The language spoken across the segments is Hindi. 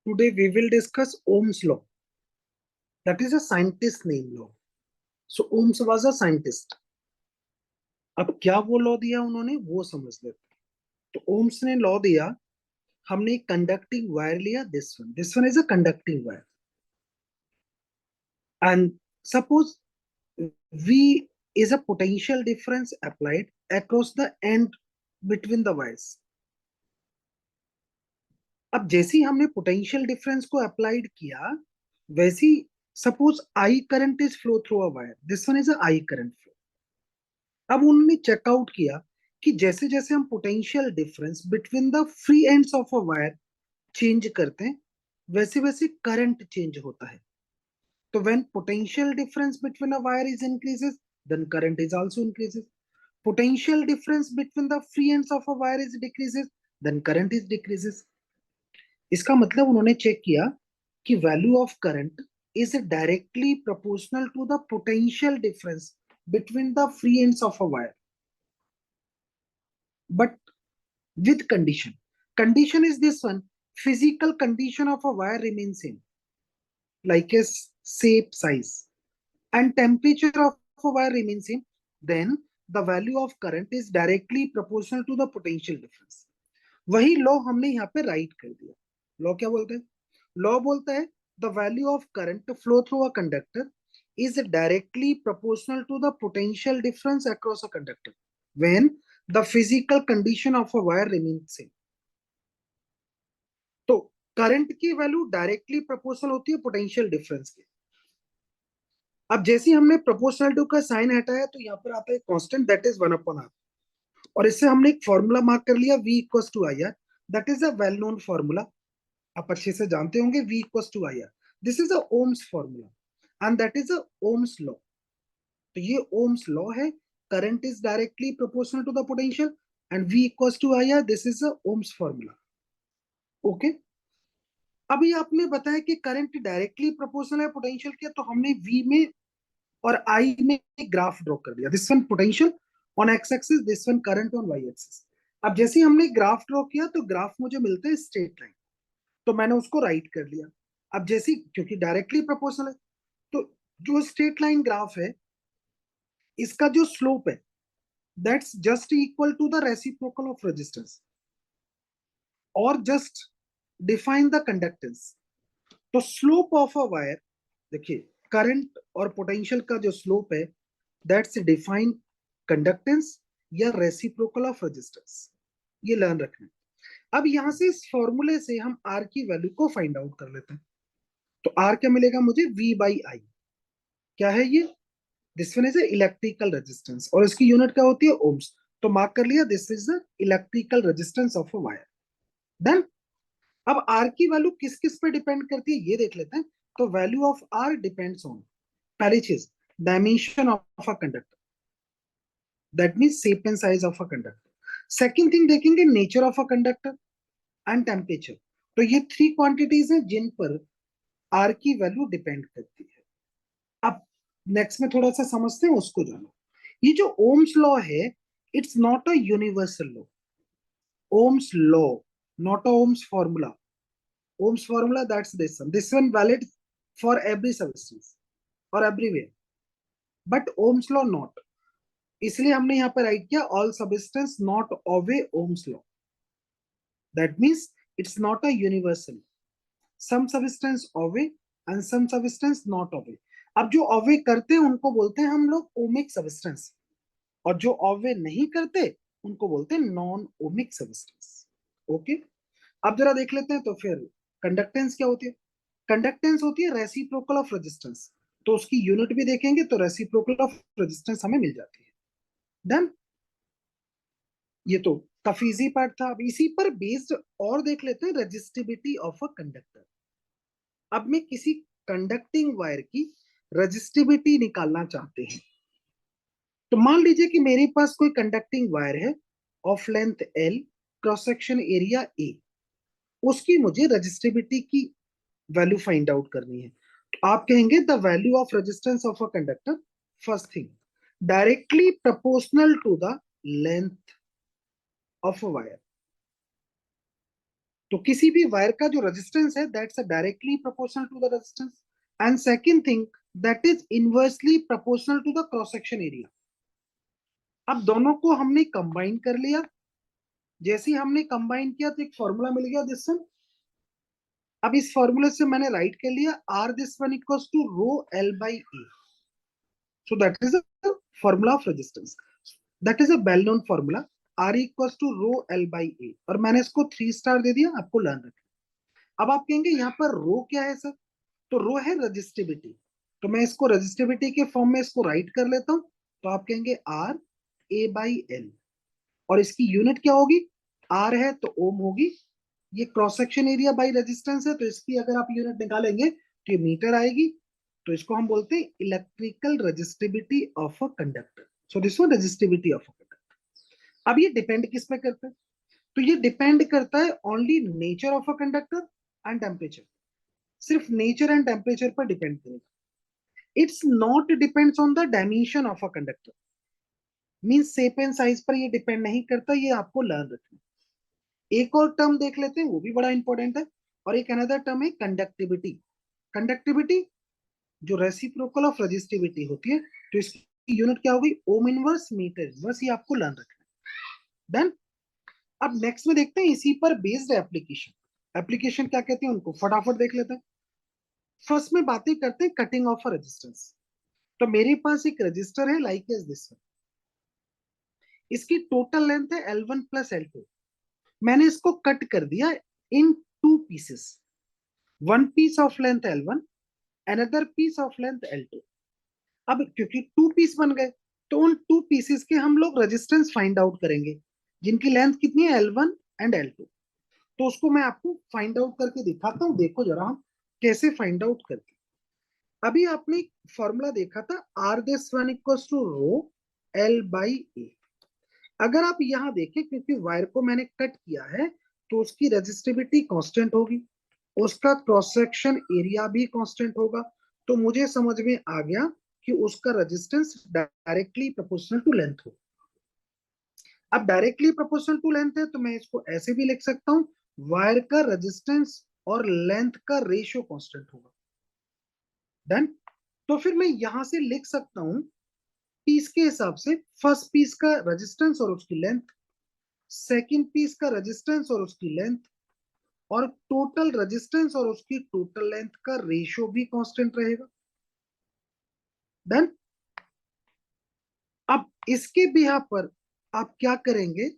Today we will discuss Ohm's law. That is a scientist name law. So Ohms was a scientist. अब क्या वो लॉ दिया उन्होंने वो समझ लेते हैं. तो ओम्स ने लॉ दिया. हमने कंडक्टिंग वायर लिया. This one is a conducting wire. And suppose V is a potential difference applied across the end between the wires. अब जैसे ही हमने पोटेंशियल डिफरेंस को अप्लाइड किया वैसी suppose I current is flow through a wire. This one is a I current flow. अब उन्होंने चेकआउट किया कि जैसे जैसे हम potential difference between the free ends of a wire change करते हैं वैसे वैसे करंट चेंज होता है. तो when potential difference between a wire is increases then current is also increases. Potential difference between the free ends of a wire is decreases, then current is decreases. इसका मतलब उन्होंने चेक किया कि value of current is directly proportional to the potential difference between the free ends of a wire, but with condition. Condition is this one: physical condition of a wire remains same, like a shape, size, and temperature of a wire remains same. Then the value of current is directly proportional to the potential difference. वही लॉ हमने यहाँ पे राइट कर दिया. लॉ क्या बोलता है? लॉ बोलता है the value of current flow through a conductor is directly proportional to the potential difference across a conductor when the physical condition of a wire remains same. तो करंट की वैल्यू डायरेक्टली प्रोपोर्शनल होती है पोटेंशियल डिफरेंस के. अब जैसे हमने प्रोपोर्शनल टू का साइन हटाया तो यहाँ पर आता है कांस्टेंट दैट इज 1/r. और इससे हमने एक फॉर्मूला मार्क कर लिया V equals to I R. That is a well known formula. आप अच्छे से जानते होंगे V equals to I R. This is a Ohm's formula and that is a Ohm's law. तो ये ओम्स लॉ है. Current is directly proportional to the potential and V equals to I R. This is a Ohm's formula. Okay. अभी आपने बताया कि करंट डायरेक्टली प्रोपोर्शनल है पोटेंशियल के, तो हमने V में और I में ग्राफ ड्रॉ कर दिया. This one potential on X axis, this one current on Y axis. अब जैसे ही हमने ग्राफ ड्रॉ किया तो ग्राफ मुझे मिलता है स्ट्रेट लाइन, तो मैंने उसको राइट कर लिया. अब जैसे क्योंकि डायरेक्टली प्रोपोर्शनल है तो जो स्ट्रेट लाइन ग्राफ है इसका जो स्लोप है that's just equal to the reciprocal of resistance और जस्ट डिफाइन द कंडक्टेंस. तो स्लोप ऑफ अ वायर, देखिए करंट और पोटेंशियल का जो स्लोप है दैट्स डिफाइन कंडक्टेंस या रेसिप्रोकल ऑफ रेजिस्टेंस. ये लर्न रखना. अब यहां से इस फॉर्मूले से हम आर की वैल्यू को फाइंड आउट कर लेते हैं. तो आर क्या मिलेगा मुझे? V by I. क्या है ये? This one is electrical resistance और इसकी यूनिट क्या होती है? ओम्स. तो मार्क कर लिया this is the electrical resistance of a wire. Then अब आर की वैल्यू किस किस पे डिपेंड करती है ये देख लेते हैं. तो value of R depends on पहली चीज dimension of a conductor. That means shape and size of a conductor. Second thing देखेंगे nature of a conductor and temperature. तो ये थ्री क्वांटिटीज हैं जिन पर आर की वैल्यू डिपेंड करती है. अब नेक्स्ट में थोड़ा सा समझते हैं उसको जानो. ये जो ओम्स लॉ है it's not a universal law. Ohm's law not a Ohm's formula. Ohm's formula that's this one valid for every substance और everywhere, but Ohm's law not. इसलिए हमने यहाँ पर राइट किया all substance not obey Ohm's law. That means it's not a universal. Some substance obey and some substance not obey. अब जो ओबे करते हैं उनको बोलते हैं हम लोग ओमिक सबस्टेंस और जो ओबे नहीं करते उनको बोलते हैं नॉन ओमिक सबस्टेंस. ओके. अब जरा देख लेते हैं तो फिर कंडक्टेंस क्या होती है? कंडक्टेंस होती है रेसिप्रोकल ऑफ रेजिस्टेंस. तो उसकी यूनिट भी देखेंगे तो रेसिप्रोकल ऑफ रेजिस्टेंस हमें मिल जाती है. देन ये तो काफी इजी पार्ट था. अब इसी पर बेस्ड और देख लेते हैं रेजिस्टिविटी ऑफ अ कंडक्टर. अब मैं किसी कंडक्टिंग वायर की रेजिस्टिविटी निकालना चाहते हैं. तो मान लीजिए कि मेरे पास कोई कंडक्टिंग वायर है of length L, cross section area A. उसकी मुझे रेजिस्टिविटी की वैल्यू फाइंड आउट करनी है. तो आप कहेंगे the value of resistance of a conductor, first thing directly proportional to the length of a wire. तो किसी भी वायर का जो रेजिस्टेंस है that's directly proportional to the resistance, and second thing that is inversely proportional to the cross section area. अब दोनों को हमने कंबाइन कर लिया, जैसे ही हमने कंबाइन किया तो एक फॉर्मूला मिल गया दिस वन। अब इस फॉर्मूले से मैंने राइट कर लिया R this one equals to rho L by A, so that is the formula of resistance, that is a well known formula, R equals to rho L by A, और मैंने इसको 3 स्टार दे दिया, आपको लर्न रखना। अब आप कहेंगे यहाँ पर रो क्या है सर, तो रो है रजिस्टिविटी, तो मैं इसको रजिस्टिविटी के फॉर्म में इसको राइट कर लेता हूं, तो आप कहेंगे आर ए बाई एल, और इसकी यूनिट क्या होगी, आर है तो ओम होगी, ये cross section area by resistance है, तो इसकी अगर आप यूनिट निकालेंगे तो ये मीटर आएगी, तो इसको हम बोलते हैं electrical resistivity of a conductor, so this one resistivity of a conductor. अब ये डिपेंड किस पे करता है, तो ये डिपेंड करता है only nature of a conductor and temperature, सिर्फ नेचर एंड टेम्परेचर पर डिपेंड करेगा। It's not depends on the dimension of a conductor, means shape and size पर ये डिपेंड नहीं करता, ये आपको लर्न रखना। एक और टर्म देख लेते हैं, वो भी बड़ा इंपॉर्टेंट है, और एक अनदर टर्म है कंडक्टिविटी। कंडक्टिविटी जो रेसिप्रोकल ऑफ रेजिस्टिविटी होती है, तो इसकी यूनिट क्या होगी, ओम इनवर्स मीटर इनवर्स, ये आपको लर्न रखना है। देन अब नेक्स्ट में देखते हैं इसी पर बेस्ड एप्लीकेशन। एप्लीकेशन क्या कहते हैं उनको फटाफट देख लेते हैं। फर्स्ट में बातें करते हैं कटिंग ऑफ अ रेजिस्टेंस। तो मेरे पास एक रजिस्टर है लाइक एज दिस, इसकी टोटल लेंथ है L1 प्लस L2, मैंने इसको कट कर दिया in 2 pieces, one piece of length L1, another piece of length L2। अब क्योंकि 2 पीस बन गए, तो उन 2 पीसेस के हम लोग रेजिस्टेंस फाइंड आउट करेंगे, जिनकी लेंथ कितनी है L1 एंड L2। तो उसको मैं आपको फाइंड आउट करके दिखाता हूं, देखो जरा हम कैसे फाइंड आउट करते। अभी आपने फॉर्मूला देखा था R this one equals to rho L by A. अगर आप यहाँ देखें, क्योंकि वायर को मैंने कट किया है, तो उसकी रेजिस्टिविटी कांस्टेंट होगी, उसका क्रॉस सेक्शन एरिया भी कांस्टेंट होगा, तो मुझे समझ में आ गया कि उसका resistance directly proportional to length हो। अब डायरेक्टली प्रोपोर्शनल टू लेंथ है, तो मैं इसको ऐसे भी लिख सकता हूं, वायर का रेजिस्टेंस और लेंथ का रेशियो कांस्टेंट होगा। डन। तो फिर मैं यहां से लिख सकता हूं पीस के हिसाब से, फर्स्ट पीस का रेजिस्टेंस और उसकी लेंथ, सेकंड पीस का रेजिस्टेंस और उसकी लेंथ, और टोटल रेजिस्टेंस और उसकी टोटल लेंथ का रेशियो भी कांस्टेंट रहेगा। डन। अब इसके बिहार पर आप क्या करेंगे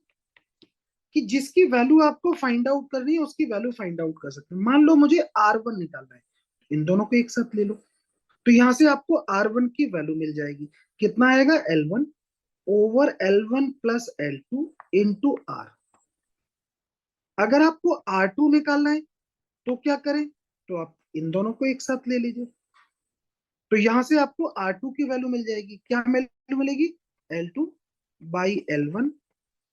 कि जिसकी वैल्यू आपको फाइंड आउट करनी है उसकी वैल्यू फाइंड आउट कर सकते हैं। मान लो मुझे R1 निकालना है, इन दोनों को एक साथ ले लो, तो यहां से आपको R1 की वैल्यू मिल जाएगी, कितना आएगा L1 over L1 plus L2 into R। अगर आपको R2 निकालना है तो क्या करें, तो आप इन दोनों को एक साथ ले लीजिए, तो यहां से आपको R2 की वैल्यू मिल जाएगी, क्या वैल्यू मिलेगी, L2 by L1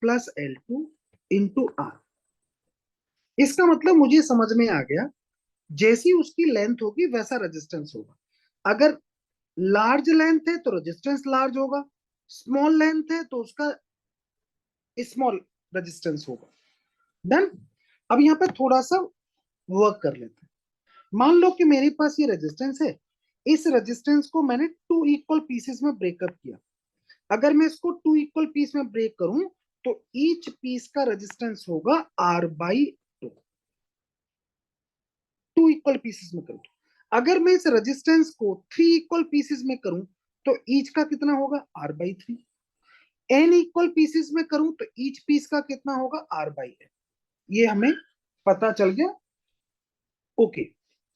plus L2 into R। इसका मतलब मुझे समझ में आ गया, जैसी उसकी लेंथ होगी वैसा रेजिस्टेंस होगा। अगर लार्ज लेंथ है तो रेजिस्टेंस लार्ज होगा, स्मॉल लेंथ है तो उसका स्मॉल रेजिस्टेंस होगा। डन। अब यहाँ पे थोड़ा सा वर्क कर लेते हैं। मान लो कि मेरे पास ये रेजिस्टेंस है, इस रेजिस्टेंस को मैंने 2 इक्वल पीसेस में ब्रेकअप किया। अगर मैं इसको 2 इक्वल पीस में ब्रेक करूं, तो ईच पीस का रेजिस्टेंस होगा R बाई 2 इक्वल पीसेस में करूं। अगर मैं इस रेजिस्टेंस को 3 इक्वल पीसेस में करूं, तो ईच का कितना होगा R by 3। n equal pieces में करूं तो ईच पीस का कितना होगा R बाई n। ये हमें पता चल गया। ओके।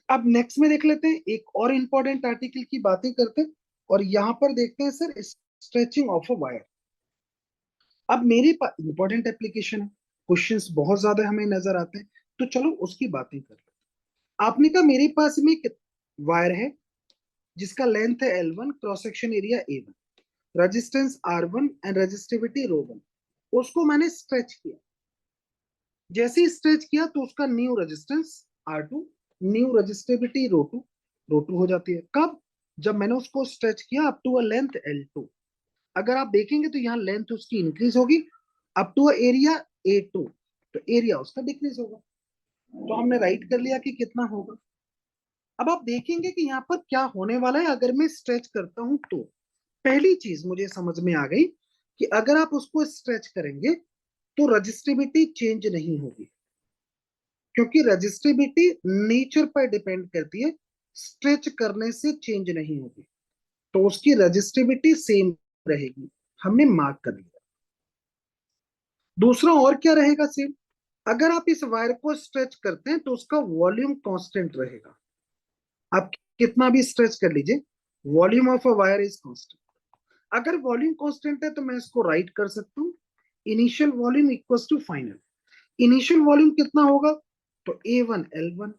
अब नेक्स्ट में देख लेते हैं, एक और इंपॉर्टेंट आर्टिकल की बातें करते हैं, और यहां पर देखते हैं sir stretching of a wire. अब मेरे पास इंपॉर्टेंट एप्लीकेशन है, क्वेश्चंस बहुत ज्यादा हमें नजर आते हैं, तो चलो उसकी बातें कर लेते हैं। आपने कहा मेरे पास में एक वायर है जिसका लेंथ है L1, cross section area A1, resistance R1 and resistivity ρ1, उसको मैंने स्ट्रेच किया। जैसे ही स्ट्रेच किया तो उसका new resistance R2, new resistivity ρ2 हो जाती है। कब, जब मैंने उसको स्ट्रेच किया up to a length L2। अगर आप देखेंगे तो यहाँ लेंथ उसकी इंक्रीज होगी अप टू एरिया A2, तो एरिया उसका डिक्रीज होगा। तो हमने राइट कर लिया कि कितना होगा। अब आप देखेंगे कि यहाँ पर क्या होने वाला है अगर मैं स्ट्रेच करता हूं तो। पहली चीज मुझे समझ में आ गई कि अगर आप उसको स्ट्रेच करेंगे तो रजिस्ट्रेबिलिटी चेंज नहीं होगी, क्योंकि रजिस्ट्रेबिलिटी नेचर पर डिपेंड करती है, स्ट्रेच करने से चेंज नहीं होगी, तो उसकी रजिस्ट्रेबिलिटी सेम रहेगी। हमने मार्क कर लिया। दूसरा और क्या रहेगा सेम, अगर आप इस वायर को स्ट्रेच करते हैं तो उसका वॉल्यूम कांस्टेंट रहेगा। आप कितना भी स्ट्रेच कर लीजिए, volume of a wire is constant. अगर वॉल्यूम कांस्टेंट है तो मैं इसको राइट कर सकता हूँ, initial volume equals to final. Initial volume कितना होगा, तो A1 L1,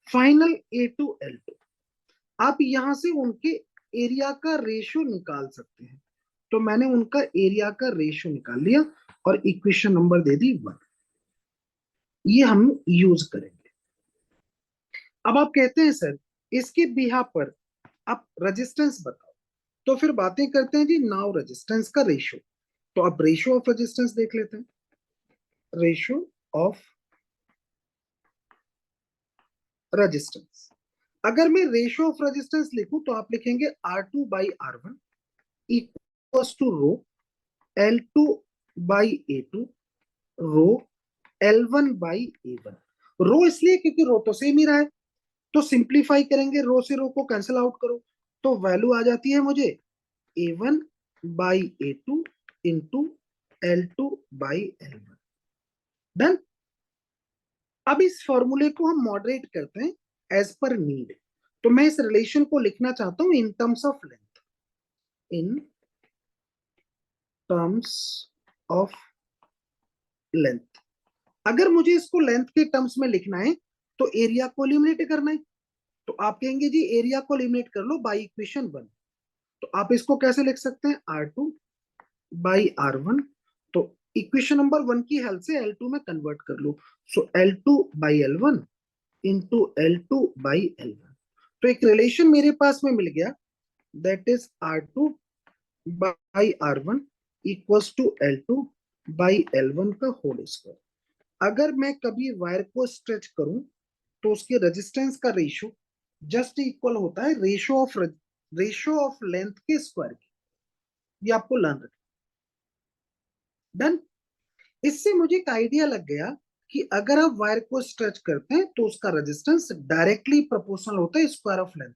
final A2 L2। आप यहां से उनके एरिया का रेशियो निकाल सकते हैं, तो मैंने उनका एरिया का रेशियो निकाल लिया और इक्वेशन नंबर दे दी 1। ये हम यूज करेंगे। अब आप कहते हैं सर इसके बिहा पर आप रेजिस्टेंस बताओ, तो फिर बातें करते हैं जी नाउ रेजिस्टेंस का रेशियो। तो आप रेशियो ऑफ रेजिस्टेंस देख लेते हैं। रेशियो ऑफ रेजिस्टेंस, अगर मैं रेशियो ऑफ रेजिस्टेंस लिखूं तो आप लिखेंगे R2/R1 equals to row L2/A2 row L1/A1। रो इसलिए क्योंकि रो तो सेम ही रहा है, तो सिंप्लीफाई करेंगे, रो से रो को कैंसिल आउट करो, तो वैल्यू आ जाती है मुझे A1/A2 इंटू L2/L1। डन। अब इस फॉर्मूले को हम मॉडरेट करते हैं एज पर नीड। तो मैं इस रिलेशन को लिखना चाहता हूं in terms of length, in terms of length. अगर मुझे इसको लेंथ के टर्म्स में लिखना है तो एरिया को एलिमिनेट करना है, तो आप कहेंगे जी एरिया को एलिमिनेट कर लो बाई इक्वेशन 1। तो आप इसको कैसे लिख सकते हैं, R2/R1। तो इक्वेशन नंबर 1 की हेल्प से L2 में कन्वर्ट कर लो, सो L2/L1 इंटू L2/L1। तो एक रिलेशन मेरे पास में मिल गया, that is R2/R1 equals to L2/L1 का होल स्क्वायर। अगर मैं कभी वायर को स्ट्रेच करूं तो उसके रेजिस्टेंस का रेशियो जस्ट इक्वल होता है रेशियो ऑफ लेंथ के स्क्वायर की। ये आपको लर्न रखना। डन। इससे मुझे एक आइडिया लग गया कि अगर आप वायर को स्ट्रेच करते हैं तो उसका रेजिस्टेंस डायरेक्टली प्रोपोर्शनल होता है स्क्वायर ऑफ लेंथ।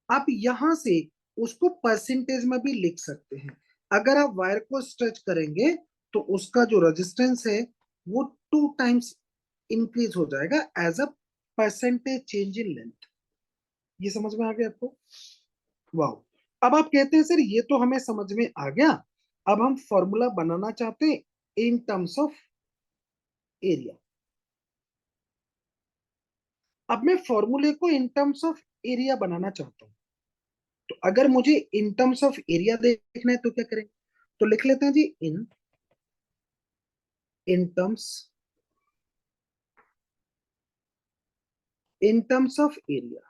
आप यहां से उसको परसेंटेज में भी लिख सकते हैं। अगर आप वायर को स्ट्रेच करेंगे तो उसका जो रेजिस्टेंस है वो 2 टाइम्स इंक्रीज हो जाएगा as a percentage change in length. ये समझ में आ गया आपको? वाह। अब आप कहते हैं सर ये तो हमें समझ में आ गया, अब हम फॉर्मूला बनाना चाहते हैं इन टर्म्स ऑफ एरिया। अब मैं फॉर्मूले को इन टर्म्स ऑफ एरिया बनाना चाहता हूं, तो अगर मुझे इन टर्म्स ऑफ एरिया देखना है तो क्या करेंगे, तो लिख लेते हैं जी इन टर्म्स ऑफ एरिया।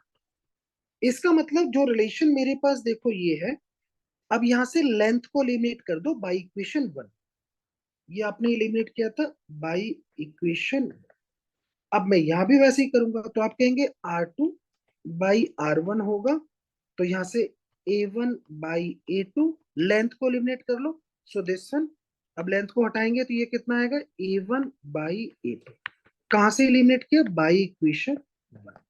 इसका मतलब जो रिलेशन मेरे पास देखो ये है। अब यहां से लेंथ को एलिमिनेट कर दो बाई इक्वेशन 1। ये आपने एलिमिनेट किया था बाई इक्वेशन। अब मैं यहां भी वैसे ही करूंगा, तो आप कहेंगे R2/R1 होगा, तो यहां से A1/A2, लेंथ को एलिमिनेट कर लो, सो दिस वन। अब लेंथ को हटाएंगे तो ये कितना आएगा, A1/A2। कहां से एलिमिनेट किया, बाई इक्वेशन 1।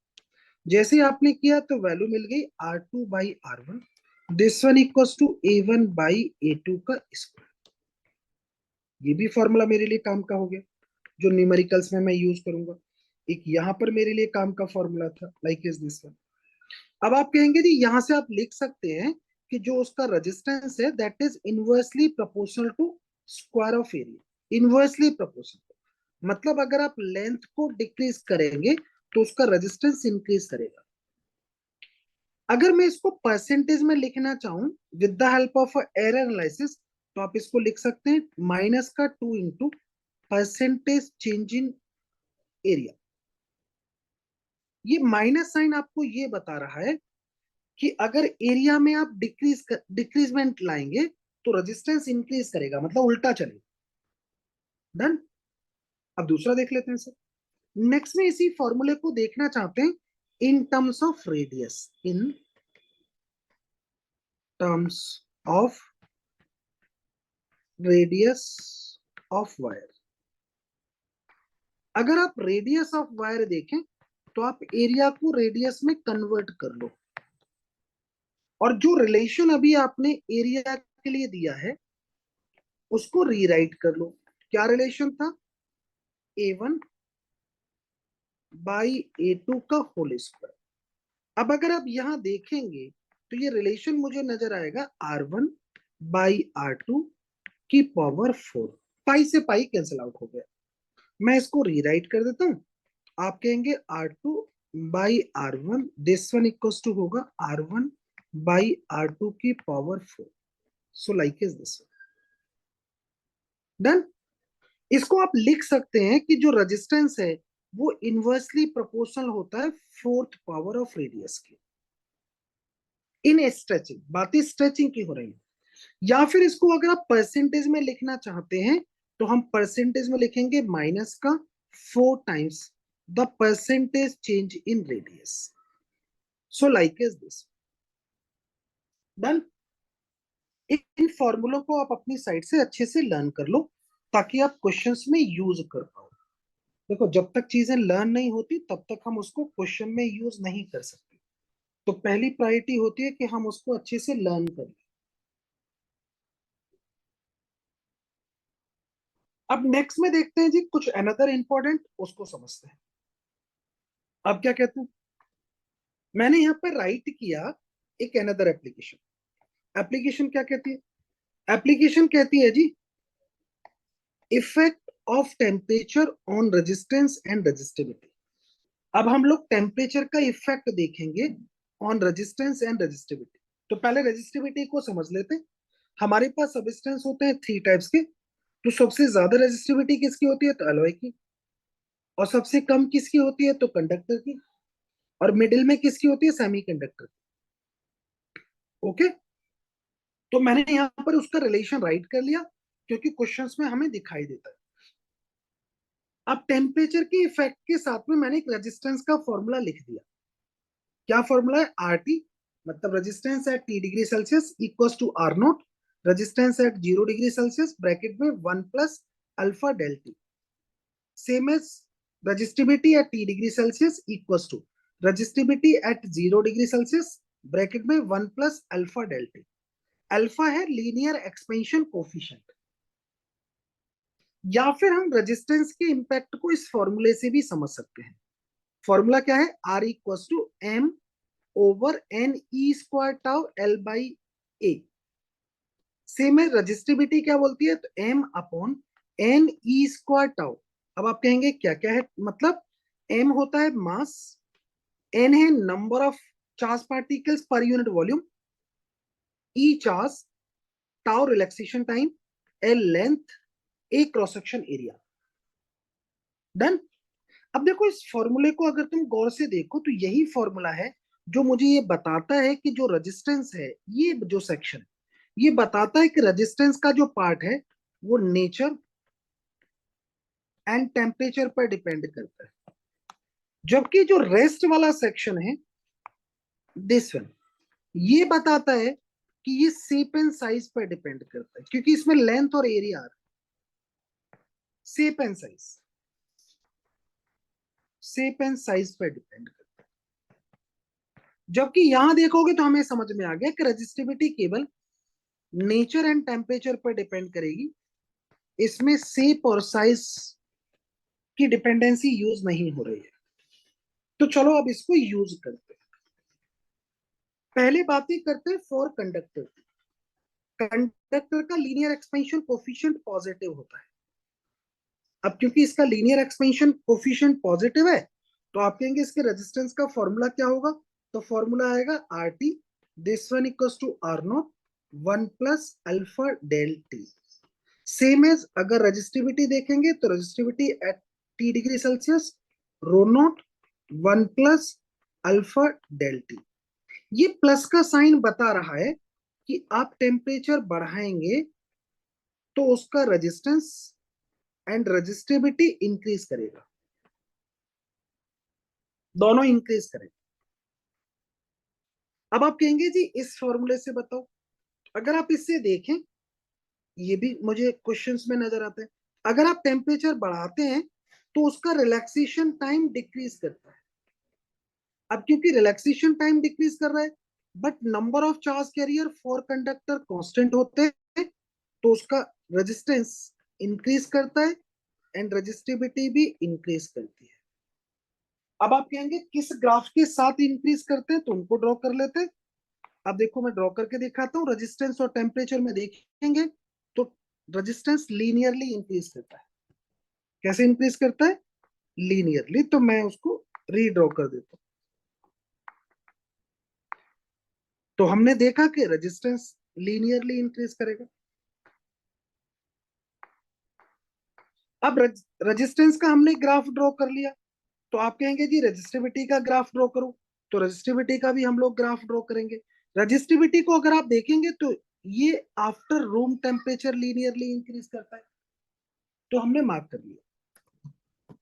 जैसे आपने किया तो वैल्यू मिल गई R2/R1, this one equals to A1/A2 का स्क्वायर। ये भी फॉर्मूला मेरे लिए काम का हो गया जो न्यूमेरिकल्स में मैं यूज करूंगा। एक यहाँ पर मेरे लिए काम का फॉर्मूला था, लाइक इज दिस वन। अब आप कहेंगे जी यहां से आप लिख सकते हैं कि जो उसका रेजिस्टेंस है that is inversely proportional to square of area. Inversely proportional मतलब अगर आप लेंथ को डिक्रीज करेंगे तो उसका रेजिस्टेंस इंक्रीज करेगा। अगर मैं इसको परसेंटेज में लिखना चाहूं with the help of error analysis, तो आप इसको लिख सकते हैं -2 इंटू परसेंटेज चेंज इन एरिया। ये माइनस साइन आपको ये बता रहा है कि अगर एरिया में आप डिक्रीजमेंट लाएंगे तो रेजिस्टेंस इंक्रीज करेगा, मतलब उल्टा चलेगा। डन। अब दूसरा देख लेते हैं सर। नेक्स्ट में इसी फॉर्मूले को देखना चाहते हैं in terms of radius, in terms of radius of wire. अगर आप रेडियस ऑफ वायर देखें तो आप एरिया को रेडियस में कन्वर्ट कर लो, और जो रिलेशन अभी आपने एरिया के लिए दिया है उसको रीराइट कर लो। क्या रिलेशन था? A1 बाई A2 का होल स्क्वायर। अब अगर आप यहां देखेंगे तो ये रिलेशन मुझे नजर आएगा R1 बाई R2 की पावर 4। पाई से पाई कैंसिल आउट हो गया। मैं इसको रीराइट कर देता हूं। आप कहेंगे R2 by R1, this one equals to होगा R1 बाई R2 की power 4। So like is this. Done. इसको आप लिख सकते हैं कि जो रेजिस्टेंस है वो इनवर्सली प्रोपोर्शनल होता है फोर्थ पावर ऑफ रेडियस की। इन स्ट्रेचिंग, बातें स्ट्रेचिंग की हो रही है। या फिर इसको अगर आप परसेंटेज में लिखना चाहते हैं तो हम परसेंटेज में लिखेंगे माइनस का 4 times the percentage change in radius. So like is this. Done. इन फॉर्मूलों को आप अपनी साइड से अच्छे से लर्न कर लो ताकि आप क्वेश्चंस में यूज कर पाओ। देखो, जब तक चीजें लर्न नहीं होती तब तक हम उसको क्वेश्चन में यूज नहीं कर सकते। तो पहली प्रायोरिटी होती है कि हम उसको अच्छे से लर्न कर लें। अब नेक्स्ट में देखते हैं जी कुछ अनदर इंपॉर्टेंट, उसको समझते हैं। अब क्या कहते हैं, मैंने यहाँ पर राइट किया एक अनदर एप्लीकेशन। एप्लीकेशन क्या कहती है? एप्लीकेशन कहती है जी effect of temperature on resistance and resistivity. अब हम लोग टेम्परेचर का इफेक्ट देखेंगे ऑन रेजिस्टेंस एंड रेजिस्टिविटी। तो पहले रेजिस्टिविटी को समझ लेते हैं। हमारे पास सबस्टेंस होते हैं 3 टाइप्स के। तो सबसे ज्यादा रेजिस्टिविटी किसकी होती है? तो एलॉय की। और सबसे कम किसकी होती है? तो कंडक्टर की। और मिडिल में किसकी होती है? सेमीकंडक्टर। ओके। तो मैंने यहाँ पर उसका रिलेशन राइट कर लिया क्योंकि क्वेश्चंस में हमें दिखाई देता है। अब टेम्परेचर के इफेक्ट के साथ में मैंने एक रेजिस्टेंस का फॉर्मूला लिख दिया। क्या फॉर्मूला है? RT, मतलब resistance at T°C equals to R naught resistance at 0°C bracket में 1 plus alpha del T. Same as resistivity at T°C equals to resistivity at 0°C bracket में 1 plus alpha del T. Alpha है लीनियर एक्सपेंशन कोफिशिएंट। या फिर हम रेजिस्टेंस के इंपैक्ट को इस फॉर्मूले से भी समझ सकते हैं। फॉर्मूला क्या है? R equals to M over N E square tau L by A. Same है रजिस्टिविटी क्या बोलती है? तो M upon N E square tau. अब आप कहेंगे क्या क्या है मतलब? एम होता है मास, एन है number of charge particles per unit volume, E charge, tau relaxation time, L length, A cross section area. Done. अब देखो, इस फॉर्मूले को अगर तुम गौर से देखो तो यही फॉर्मूला है जो मुझे ये बताता है कि जो रेजिस्टेंस है, ये जो सेक्शन, ये बताता है कि रेजिस्टेंस का जो पार्ट है वो नेचर एंड टेम्परेचर पर डिपेंड करता है, जबकि जो रेस्ट वाला सेक्शन है दिस वन, ये बताता है कि ये शेप एंड साइज पर डिपेंड करता है, क्योंकि इसमें लेंथ और एरिया आ रहा है। Shape and size, shape and size पर डिपेंड करता है। जबकि यहां देखोगे तो हमें समझ में आ गया कि रेजिस्टिविटी केवल नेचर एंड टेम्परेचर पर डिपेंड करेगी, इसमें शेप और साइज की डिपेंडेंसी यूज नहीं हो रही है। तो चलो अब इसको यूज करते हैं। पहले बातें करते हैं फॉर कंडक्टर। कंडक्टर का लीनियर एक्सपेंशन कोफिशिएंट पॉजिटिव होता है। अब क्योंकि इसका लीनियर एक्सपेंशन कोफिशिएंट पॉजिटिव है तो आप कहेंगे इसके रेजिस्टेंस का फॉर्मूला क्या होगा? तो फॉर्मूला आएगा R T, this one equals to R naught 1 plus alpha del T. Same as अगर रेजिस्टिविटी देखेंगे तो resistivity at T°C rho naught 1 plus alpha del T. ये प्लस का साइन बता रहा है कि आप टेम्परेचर बढ़ाएंगे तो उसका रेजिस्टेंस एंड रेजिस्टिविटी इंक्रीज करेगा। दोनों इंक्रीज करें। अब आप कहेंगे जी इस फॉर्मूले से बताओ, अगर आप इससे देखें, ये भी मुझे क्वेश्चंस में नजर आता है, अगर आप टेम्परेचर बढ़ाते हैं तो उसका रिलैक्सेशन टाइम डिक्रीज करता है। अब क्योंकि रिलैक्सेशन टाइम डिक्रीज कर रहा है but number of charge carrier for conductor constant होते हैं, तो उसका रेजिस्टेंस इंक्रीज करता है एंड रेजिस्टिविटी भी इंक्रीज करती है। अब आप कहेंगे किस ग्राफ के साथ इंक्रीज करते हैं, तो उनको ड्रॉ कर लेते हैं। अब देखो मैं ड्रॉ करके दिखाता हूँ, रेजिस्टेंस और टेम्परेचर में देखेंगे तो रेजिस्टेंस लीनियरली इंक्रीज करता है। कैसे इंक्रीज करता है? लीनियरली। तो मैं उसको रीड्रॉ कर देता हूँ। तो हमने देखा कि रेजिस्टेंस लीनियरली इंक्रीज करेगा। अब रेजिस्टेंस का हमने ग्राफ ड्रॉ कर लिया, तो आप कहेंगे जी रेजिस्टिविटी का ग्राफ ड्रॉ करो, तो रेजिस्टिविटी का भी हम लोग ग्राफ ड्रॉ करेंगे। रेजिस्टिविटी को अगर आप देखेंगे तो ये after room temperature linearly increase करता है, तो हमने मार्क कर लिया।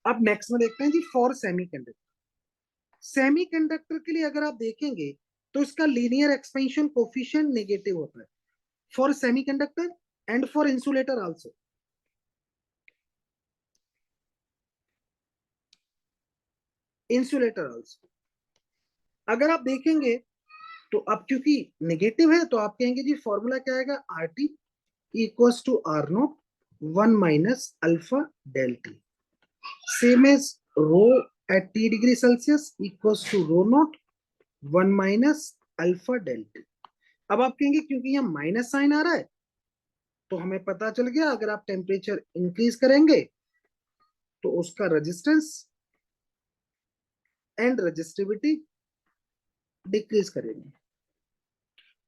अब नेक्स्ट में देखते हैं जी फॉर सेमीकंडक्टर। सेमीकंडक्टर के लिए अगर आप देखेंगे तो इसका लीनियर एक्सपेंशन कोफिशिएंट नेगेटिव होता है for semiconductor and for insulator also. Insulator also अगर आप देखेंगे तो अब क्योंकि नेगेटिव है तो आप कहेंगे जी फॉर्मूला क्या आएगा, R T equals to R naught 1 - alpha del T, same as rho at T degree Celsius equals to rho naught 1 - alpha del T. अब आप कहेंगे क्योंकि यहाँ माइनस साइन आ रहा है तो हमें पता चल गया अगर आप टेम्परेचर इंक्रीज करेंगे तो उसका रेजिस्टेंस एंड रेजिस्टिविटी डिक्रीज करेंगे।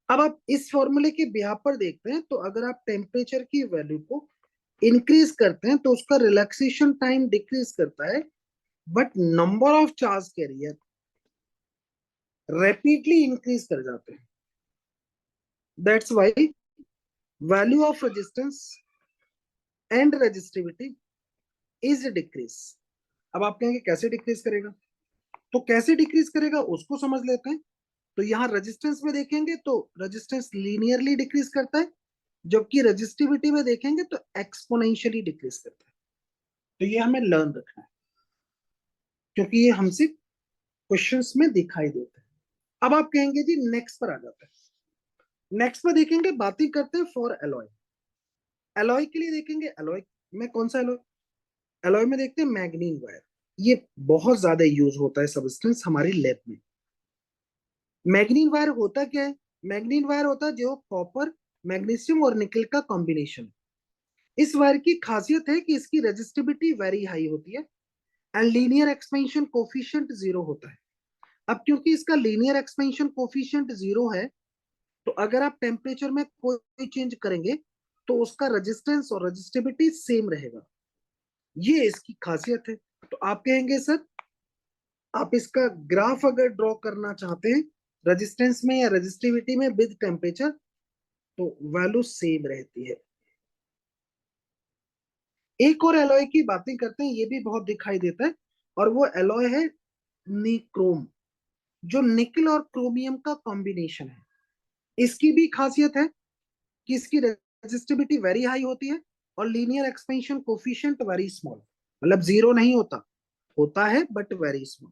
अब आप इस फॉर्मूले के बिहार पर देखते हैं तो अगर आप टेम्परेचर की वैल्यू को इंक्रीज करते हैं तो उसका रिलैक्सेशन टाइम डिक्रीज करता है but number of charge carrier rapidly increase कर जाते हैं। That's why value of resistance and resistivity is decrease. अब आप कहेंगे कैसे डिक्रीज करेगा, तो कैसे डिक्रीज करेगा उसको समझ लेते हैं। तो यहाँ रेजिस्टेंस में देखेंगे तो रेजिस्टेंस लीनियरली डिक्रीज करता है, जबकि रेजिस्टिविटी में देखेंगे तो एक्सपोनेंशियली डिक्रीज करता है। तो ये हमें लर्न रखना है क्योंकि ये हमसे क्वेश्चंस में दिखाई देता है। अब आप कहेंगे जी नेक्स्ट पर आ जाता है। नेक्स्ट पर देखेंगे बातें करते हैं फॉर एलॉय। एलॉय के लिए देखेंगे एलॉय में कौन सा एलॉय, एलॉय में देखते हैं मैग्नीन वायर। ये बहुत ज्यादा यूज होता है सब्सटेंस हमारी लैब में। मैग्नीन वायर होता क्या है, मैग्नीन वायर होता है जो कॉपर मैग्नीशियम और निकल का कॉम्बिनेशन। इस वायर की खासियत है कि इसकी रेजिस्टिविटी वेरी हाई होती है and linear expansion coefficient zero होता है। अब क्योंकि इसका लीनियर एक्सपेंशन कोफिशिएंट जीरो है तो अगर आप टेम्परेचर में कोई चेंज करेंगे तो उसका रेजिस्टेंस और रेजिस्टिविटी सेम रहेगा। ये इसकी खासियत है। तो आप कहेंगे सर आप इसका ग्राफ अगर ड्रॉ करना चाहते हैं रेजिस्टेंस में या रेजिस्टिविटी में विद टेम्परेचर तो वैल्यू सेम रहती है। एक और एलॉय की बातें करते हैं, ये भी बहुत दिखाई देता है और वो एलॉय है निक्रोम, जो निकल और क्रोमियम का कॉम्बिनेशन है। इसकी भी खासियत है कि इसकी रेजिस्टिविटी वेरी हाई होती है और linear expansion coefficient very small, मतलब जीरो नहीं होता, होता है बट वेरी स्मॉल।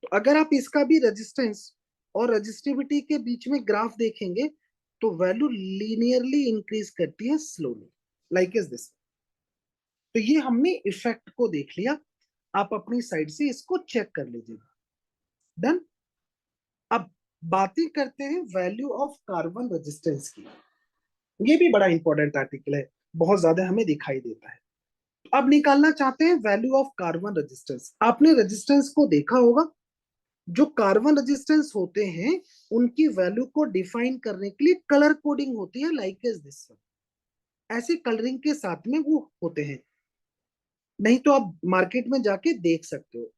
तो अगर आप इसका भी रेजिस्टेंस और रेजिस्टिविटी के बीच में ग्राफ देखेंगे तो वैल्यू लीनियरली इंक्रीज करती है स्लोली, लाइक इज दिस। तो ये हमने इफेक्ट को देख लिया, आप अपनी साइड से इसको चेक कर लीजिएगा। डन। अब बातें करते हैं वैल्यू ऑफ कार्बन रेजिस्टेंस की। ये भी बड़ा इंपॉर्टेंट आर्टिकल है, बहुत ज्यादा हमें दिखाई देता है। अब निकालना चाहते हैं वैल्यू ऑफ कार्बन रेजिस्टेंस। आपने रेजिस्टेंस को देखा होगा, जो कार्बन रेजिस्टेंस होते हैं उनकी वैल्यू को डिफाइन करने के लिए कलर कोडिंग होती है, लाइक एज दिस वन। ऐसे कलरिंग के साथ में वो होते हैं, नहीं तो आप मार्केट में जाके देख सकते हो।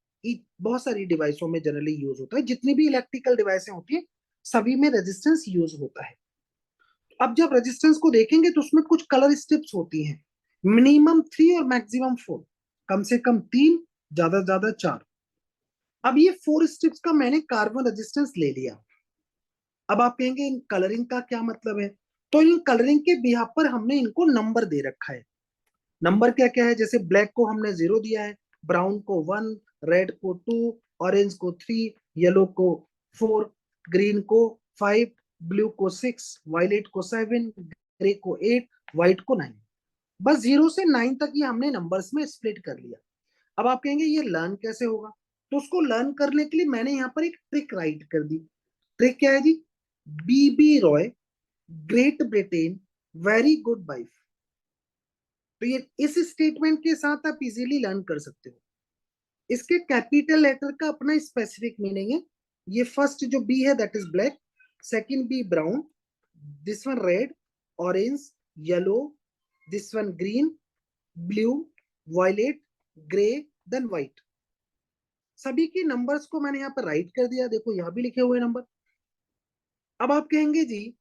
बहुत सारी डिवाइसों में जनरली यूज होता है, जितनी भी इलेक्ट्रिकल डिवाइसें होती है सभी में रेजिस्टेंस यूज होता है। अब जब रेजिस्टेंस को देखेंगे तो उसमें कुछ कलर स्ट्रिप्स होती हैं, मिनिमम 3 और मैक्सिमम 4, कम से कम 3 ज्यादा से ज्यादा 4। अब ये 4 स्ट्रिप्स का मैंने कार्बन रेजिस्टेंस ले लिया। अब आप कहेंगे इन कलरिंग का क्या मतलब है? तो इन कलरिंग के बिहाफ पर हमने इनको नंबर दे रखा है। नंबर क्या क्या है? जैसे ब्लैक को हमने 0 दिया है, ब्राउन को 1, रेड को 2, ऑरेंज को 3, येलो को 4, ग्रीन को 5, ब्लू को 6, वायलेट को 7, ग्रे को 8, व्हाइट को 9। बस 0 से 9 तक ये हमने नंबर्स में स्प्लिट कर लिया। अब आप कहेंगे ये लर्न कैसे होगा? तो उसको लर्न करने के लिए मैंने यहाँ पर एक ट्रिक राइट कर दी। ट्रिक क्या है जी? B B Roy, Great Britain, very good wife. तो ये इस स्टेटमेंट के साथ आप इजीली लर्न कर सकते हो। इसके कैपिटल लेटर का अपना स्पेसिफिक मीनिंग है। ये फर्स्ट जो बी है that is black, second B brown, this one red, orange, yellow, this one green, blue, violet, grey, then white. सभी के नंबर्स को मैंने यहाँ पर राइट कर दिया। देखो यहाँ भी लिखे हुए नंबर। अब आप कहेंगे जी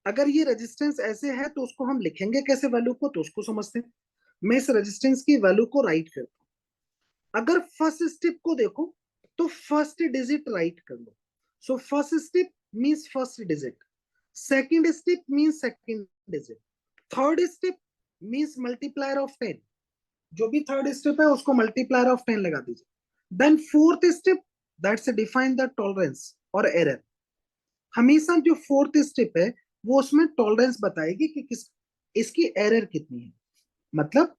अगर ये रेजिस्टेंस ऐसे है तो उसको हम लिखेंगे कैसे वैल्यू को? तो उसको समझते हैं। मैं इस रेजिस्टेंस की वैल्यू को राइट करता हूं। अगर फर्स्ट स्टेप को देखो तो फर्स्ट डिजिट राइट कर लो। So first step means first digit, second step means second digit, third step means multiplier of 10। जो भी थर्ड स्टेप है उसको मल्टीप्लायर ऑफ 10 लगा दीजिए। Then fourth step that's define the tolerance और एरर। हमेशा जो फोर्थ स्टेप है वो उसमें टॉलरेंस बताएगी कि किस इसकी एरर कितनी है। मतलब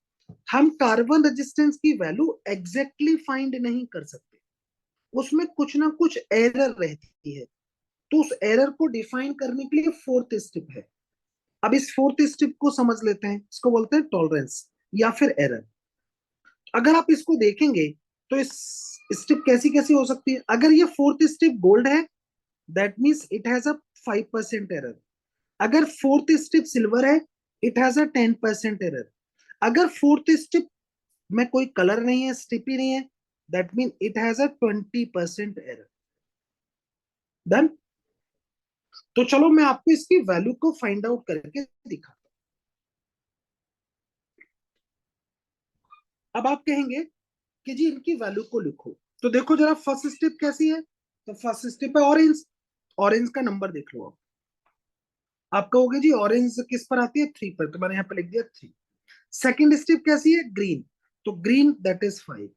हम कार्बन रेजिस्टेंस की वैल्यू एग्जैक्टली फाइंड नहीं कर सकते, उसमें कुछ ना कुछ एरर रहती है। तो उस एरर को डिफाइन करने के लिए फोर्थ स्टेप है। अब इस फोर्थ स्टेप को समझ लेते हैं। इसको बोलते हैं टॉलरेंस या फिर एरर। अगर आप इसको देखेंगे तो इस स्टेप कैसी कैसी हो सकती है? अगर ये फोर्थ स्टेप गोल्ड है that means it has a 5% error. अगर फोर्थ स्टेप सिल्वर है इट हैज अ 10% एरर। अगर फोर्थ स्टेप में कोई कलर नहीं है, स्टेप ही नहीं है, that mean it has a 20% error. Done. तो चलो मैं आपको इसकी वैल्यू को फाइंड आउट करके दिखाता हूं। अब आप कहेंगे कि जी इनकी वैल्यू को लिखो। तो देखो जरा फर्स्ट स्टेप कैसी है। तो फर्स्ट स्टेप है ऑरेंज। ऑरेंज का नंबर देख लो। आप कहोगे जी ऑरेंज किस पर आती है? 3 पर, तो मैंने यहाँ पे लिख दिया 3। सेकंड स्टेप कैसी है? ग्रीन। तो green that is 5।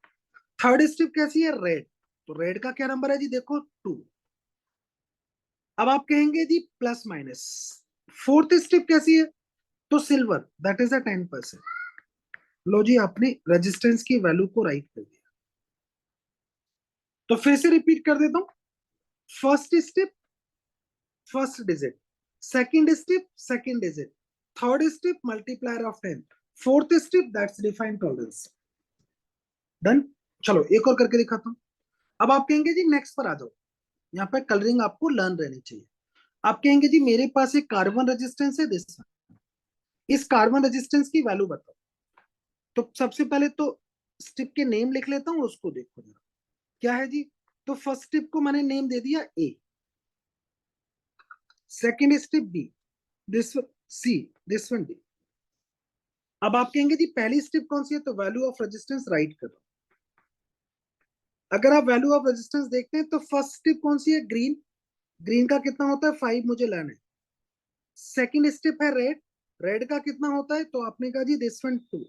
Third step कैसी है? रेड। तो रेड का क्या नंबर है जी? देखो 2। अब आप कहेंगे जी प्लस माइनस। फोर्थ स्टेप कैसी है? तो सिल्वर दैट इज अ 10%। लो जी आपने रेजिस्टेंस की वैल्यू को राइट कर दिया। तो फिर से रिपीट कर देता हूं। First step first digit, second step second digit, third step multiplier of 10, fourth step that's define tolerance. Done. चलो एक और करके दिखाता हूं। अब आप कहेंगे जी नेक्स्ट पर आ जाओ। यहाँ पे कलरिंग आपको लर्न रहनी चाहिए। आप कहेंगे जी मेरे पास एक कार्बन रेजिस्टेंस है दिस, इस कार्बन रेजिस्टेंस की वैल्यू बताओ। तो सबसे पहले तो स्टिप के नेम लिख लेता हूँ, उसको देखो जरा क्या है जी। तो फर्स्ट स्टिप को मैंने नेम दे दिया A, second step B, this C, this one D. अब आप कहेंगे जी पहली स्टिप कौन सी है? तो वैल्यू ऑफ रेजिस्टेंस राइट करो। अगर आप वैल्यू ऑफ रेजिस्टेंस देखते हैं तो फर्स्ट स्टिप कौन सी है? ग्रीन। ग्रीन का कितना होता है? 5 मुझे लाना है। सेकंड स्टिप है रेड। रेड का कितना होता है? तो आपने कहा जी दिस वन 2।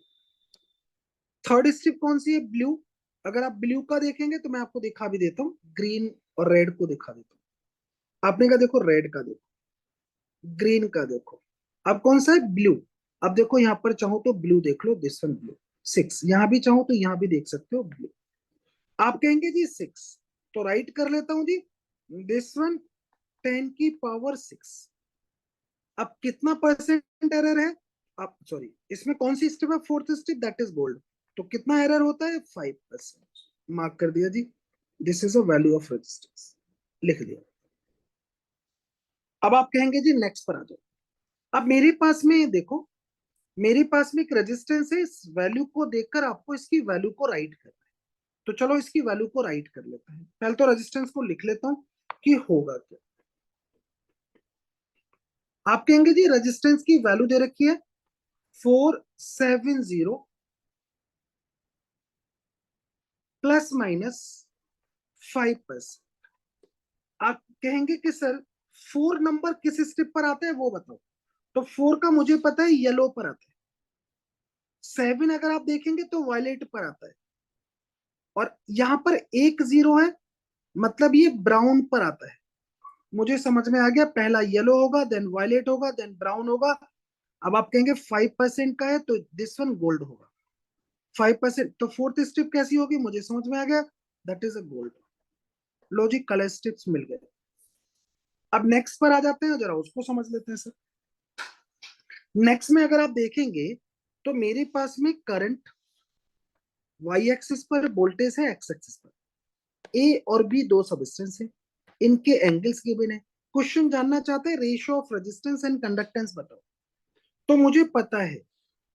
थर्ड स्ट्रिप कौन सी है? ब्लू। अगर आप ब्लू का देखेंगे तो मैं आपको दिखा भी देता हूँ, ग्रीन और रेड को दिखा देता हूँ। आपने कहा देखो रेड का देखो, ग्रीन का देखो, अब कौन सा है? ब्लू। अब देखो यहाँ पर चाहो तो ब्लू देख लो, दिस वन ब्लू 6। यहाँ भी चाहो तो यहाँ भी देख सकते हो ब्लू। आप कहेंगे जी 6, तो राइट कर लेता हूँ जी दिस वन 10 की पावर 6। अब कितना परसेंट एरर है? अब सॉरी इसमें कौन सी स्टेप है? Fourth step that is gold. तो कितना एरर होता है? 5%। मार्क कर दिया जी। This is a value of resistance, लिख दिया। अब आप कहेंगे जी नेक्स्ट पर आ जाओ। अब मेरे पास में देखो, मेरे पास में एक रेजिस्टेंस है, इस वैल्यू को देखकर आपको इसकी वैल्यू को राइट करना है। तो चलो इसकी वैल्यू को राइट कर लेते हैं। पहले तो रेजिस्टेंस को लिख लेता हूं कि होगा क्या। आप कहेंगे जी रेजिस्टेंस की वैल्यू दे रखी है 470 प्लस माइनस 5%। आप कहेंगे कि सर 4 नंबर किस स्टेप पर आता है वो बताओ, तो 4 का मुझे पता है येलो पर आता है। 7 अगर आप देखेंगे तो वायलेट पर आता है, और यहां पर एक 0 है, मतलब ये ब्राउन पर आता है। मुझे समझ में आ गया, पहला येलो होगा, देन वायलेट होगा, देन ब्राउन होगा। अब आप कहेंगे 5% का है तो दिस वन गोल्ड होगा। 5%, तो फोर्थ स्टेप कैसी होगी, मुझे समझ में आ गया, that is a gold. Logic colour steps मिल गए। अब नेक्स्ट पर आ जाते हैं, जरा उसको समझ लेते हैं सर। नेक्स्ट में अगर आप देखेंगे तो मेरे पास में करंट वाई एक्सिस पर, वोल्टेज है एक्स एक्सिस पर। ए और बी दो सबस्टेंस है, इनके एंगल्स गिवन है। क्वेश्चन जानना चाहते हैं ratio of resistance and conductance बताओ। तो मुझे पता है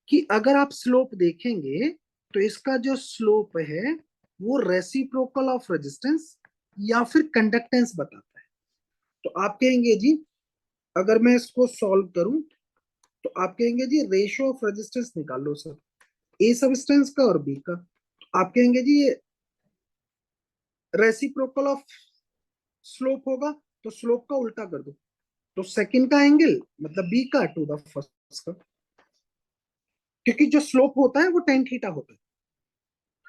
कि अगर आप स्लोप देखेंगे तो इसका जो स्लोप है वो रेसिप्रोकल ऑफ रेजिस्टेंस या फिर कंडक्टेंस बताता है। तो आप कहेंगे जी, अगर मैं इसको सॉल्व करूं तो आप कहेंगे जी रेशियो ऑफ रेजिस्टेंस निकाल लो सर, ए सबस्टेंस का और बी का। तो आप कहेंगे जी ये रेसिप्रोकल ऑफ स्लोप होगा, तो स्लोप का उल्टा कर दो, तो सेकंड का एंगल मतलब बी का टू द फर्स्ट का, क्योंकि जो स्लोप होता है वो टेन थीटा होता है।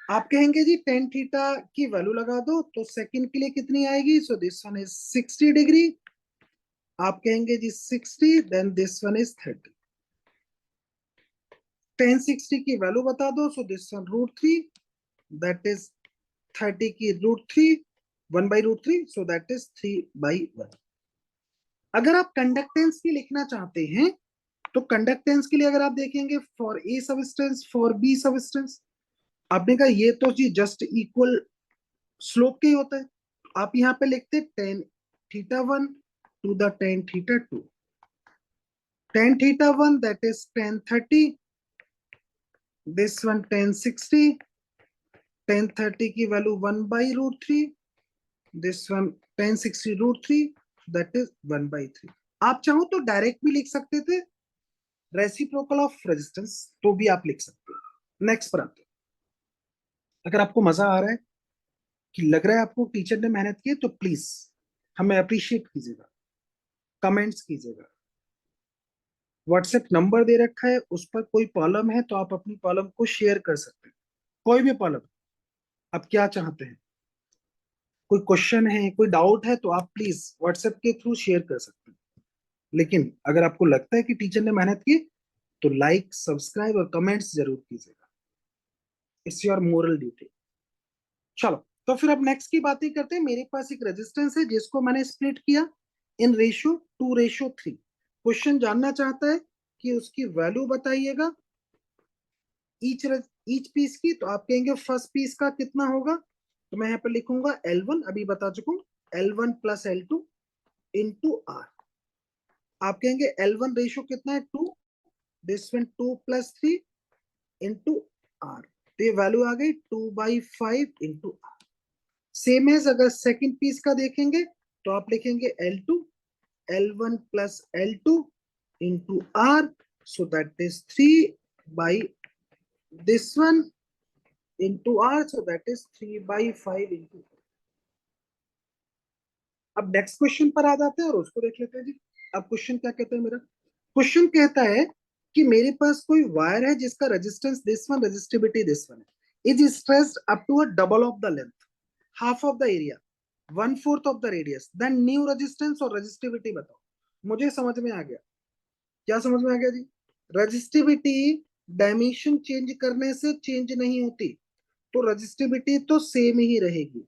आप कहेंगे जी टेन थीटा की वैल्यू लगा दो, तो सेकंड के लिए कितनी आएगी, so this one is 60 degree. आप कहेंगे जी 60, then this one is 30। Tan 60 की वैल्यू बता दो, so this one √3, that is 30 की √3, 1/√3, सो दैट इज 3/1। अगर आप कंडक्टेंस की लिखना चाहते हैं तो कंडक्टेंस के लिए अगर आप देखेंगे for A substance, for B substance, आपने कहा ये तो जी जस्ट इक्वल स्लोप के ही होता है। आप यहाँ पे लिखते tan theta one two the tan theta two, tan theta one that is 1030, this one 1060, 1030 की value 1/√3, this one 1060 √3, that is 1/3। आप चाहो तो डायरेक्ट भी लिख सकते थे रेसिप्रोकल ऑफ रेजिस्टेंस, तो भी आप लिख सकते हो। नेक्स्ट पर आते हैं। अगर आपको मजा आ रहा है कि लग रहा है आपको टीचर ने मेहनत की है, तो प्लीज हमें अप्रिशिएट कीजिएगा, कमेंट्स कीजिएगा। व्हाट्सएप नंबर दे रखा है, उस पर कोई प्रॉब्लम है तो आप अपनी प्रॉब्लम को शेयर कर सकते हैं। कोई भी प्रॉब्लम, आप क्या चाहते हैं, कोई क्वेश्चन है, कोई डाउट है, तो आप प्लीज व्हाट्सएप के थ्रू शेयर कर सकते हैं। लेकिन अगर आपको लगता है कि टीचर ने मेहनत की, तो लाइक, सब्सक्राइब और कमेंट्स जरूर कीजिएगा। It's your moral duty. चलो, तो फिर अब नेक्स्ट की बातें करते हैं। मेरे पास एक रेजिस्टेंस है जिसको मैंने स्प्लिट किया इन रेशियो 2:3। क्वेश्चन जानना चाहता है कि उसकी वैल्यू बताइएगा ईच ईच पीस की। तो आप कहेंगे फर्स्ट पीस का कितना होगा, तो मैं यहाँ पर लिखूंगा L1, अभी बता चुका हूँ, L1 + L2 इंटू R। आप कहेंगे L1 रेशियो कितना है 2, दिस वन 2 + 3 इंटू R, तो ये वैल्यू आ गई 2/5 इंटू R। सेम एज अगर सेकंड पीस का देखेंगे तो आप लिखेंगे L2, L1 + L2 into R, so that is 3 this one into R, so that is 3/5 into। अब नेक्स्ट क्वेश्चन पर आ जाते हैं और उसको देख लेते हैं जी। अब क्वेश्चन क्या कहता है मेरा, क्वेश्चन कहता है कि मेरे पास कोई वायर है जिसका resistance this one, resistivity this one है, is stressed up to a double of the length, half of the area, 1/4 of the radius, then new resistance और रेजिस्टिविटी बताओ। मुझे समझ में आ गया, क्या समझ में आ गया जी, रेजिस्टिविटी डायमेंशन चेंज करने से चेंज नहीं होती, तो रेजिस्टिविटी तो सेम ही रहेगी,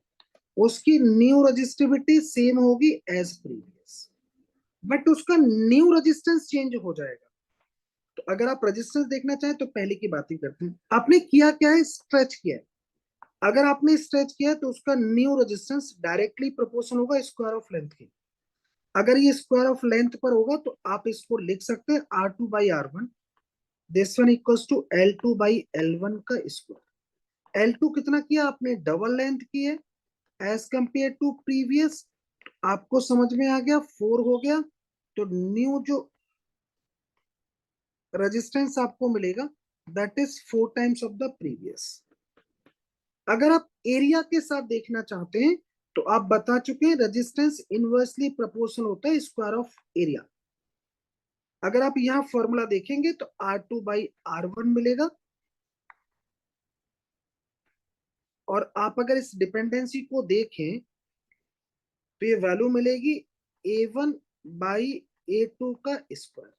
उसकी न्यू रेजिस्टिविटी सेम होगी एज प्रीवियस, बट उसका न्यू रेजिस्टेंस चेंज हो जाएगा। तो अगर आप रेजिस्टेंस देखना चाहें तो पहले की बात ही करते हैं। आपने किया क्या है, स्ट्रेच किया है। अगर आपने स्ट्रेच किया है तो उसका न्यू रेजिस्टेंस डायरेक्टली प्रोपोर्शनल होगा स्क्वायर ऑफ लेंथ के। अगर ये स्क्वायर ऑफ लेंथ पर होगा तो आप इसको लिख सकते हैं R2/R1, this one equals to L2/L1 का स्क्वायर। L2 कितना किया आपने, डबल लेंथ की है एज कंपेयर टू प्रीवियस, आपको समझ में आ गया 4 हो गया, तो न्यू जो रेजिस्टेंस आपको मिलेगा that is 4 times of the previous. अगर आप एरिया के साथ देखना चाहते हैं तो आप बता चुके हैं रेजिस्टेंस इनवर्सली प्रोपोर्शनल होता है स्क्वायर ऑफ एरिया। अगर आप यहाँ फॉर्मूला देखेंगे तो R2/R1 मिलेगा, और आप अगर इस डिपेंडेंसी को देखें तो ये वैल्यू मिलेगी A1/A2 का स्क्वायर।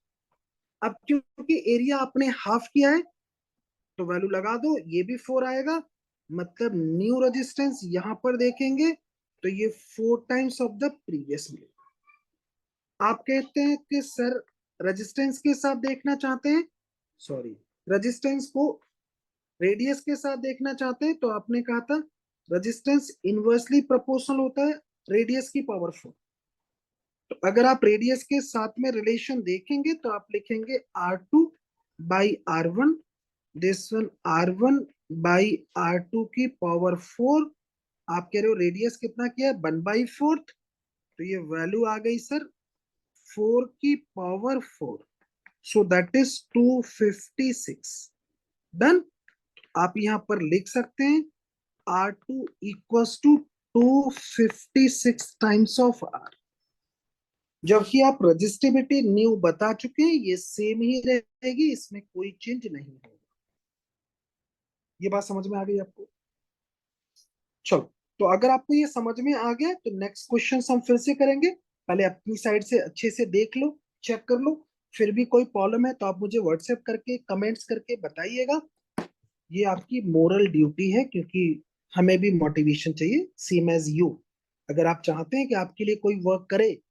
अब क्योंकि एरिया आपने हाफ किया है तो वैल्यू लगा दो, ये भी 4 आएगा, मतलब न्यू रेजिस्टेंस यहां पर देखेंगे तो ये 4 टाइम्स ऑफ द प्रीवियस मिलेगा। आप कहते हैं कि सर रेजिस्टेंस के साथ देखना चाहते हैं, सॉरी रेजिस्टेंस को रेडियस के साथ देखना चाहते हैं, तो आपने कहा था रेजिस्टेंस इनवर्सली प्रोपोर्शनल होता है रेडियस की पावर 4। तो अगर आप रेडियस के साथ में रिलेशन देखेंगे तो आप लिखेंगे R2/R1, दिस वन R1/R2 की पावर 4। आप कह रहे हो रेडियस कितना किया है, 1/4, तो ये वैल्यू आ गई सर 4 की power 4, so that is 256। Done. आप यहां पर लिख सकते हैं R2 equals to 256 times of R। जबकि आप रजिस्टिविटी न्यू बता चुके हैं, ये सेम ही रहेगी, इसमें कोई चेंज नहीं होगा। ये बात समझ में आ गई आपको? चलो, तो अगर आपको ये समझ में आ गया तो नेक्स्ट क्वेश्चन हम फिर से करेंगे। पहले अपनी साइड से अच्छे से देख लो, चेक कर लो, फिर भी कोई प्रॉब्लम है तो आप मुझे व्हाट्सएप करके कमेंट्स करके बताइएगा। ये आपकी मोरल ड्यूटी है, क्योंकि हमें भी मोटिवेशन चाहिए सेम एज यू। अगर आप चाहते हैं कि आपके लिए कोई वर्क करे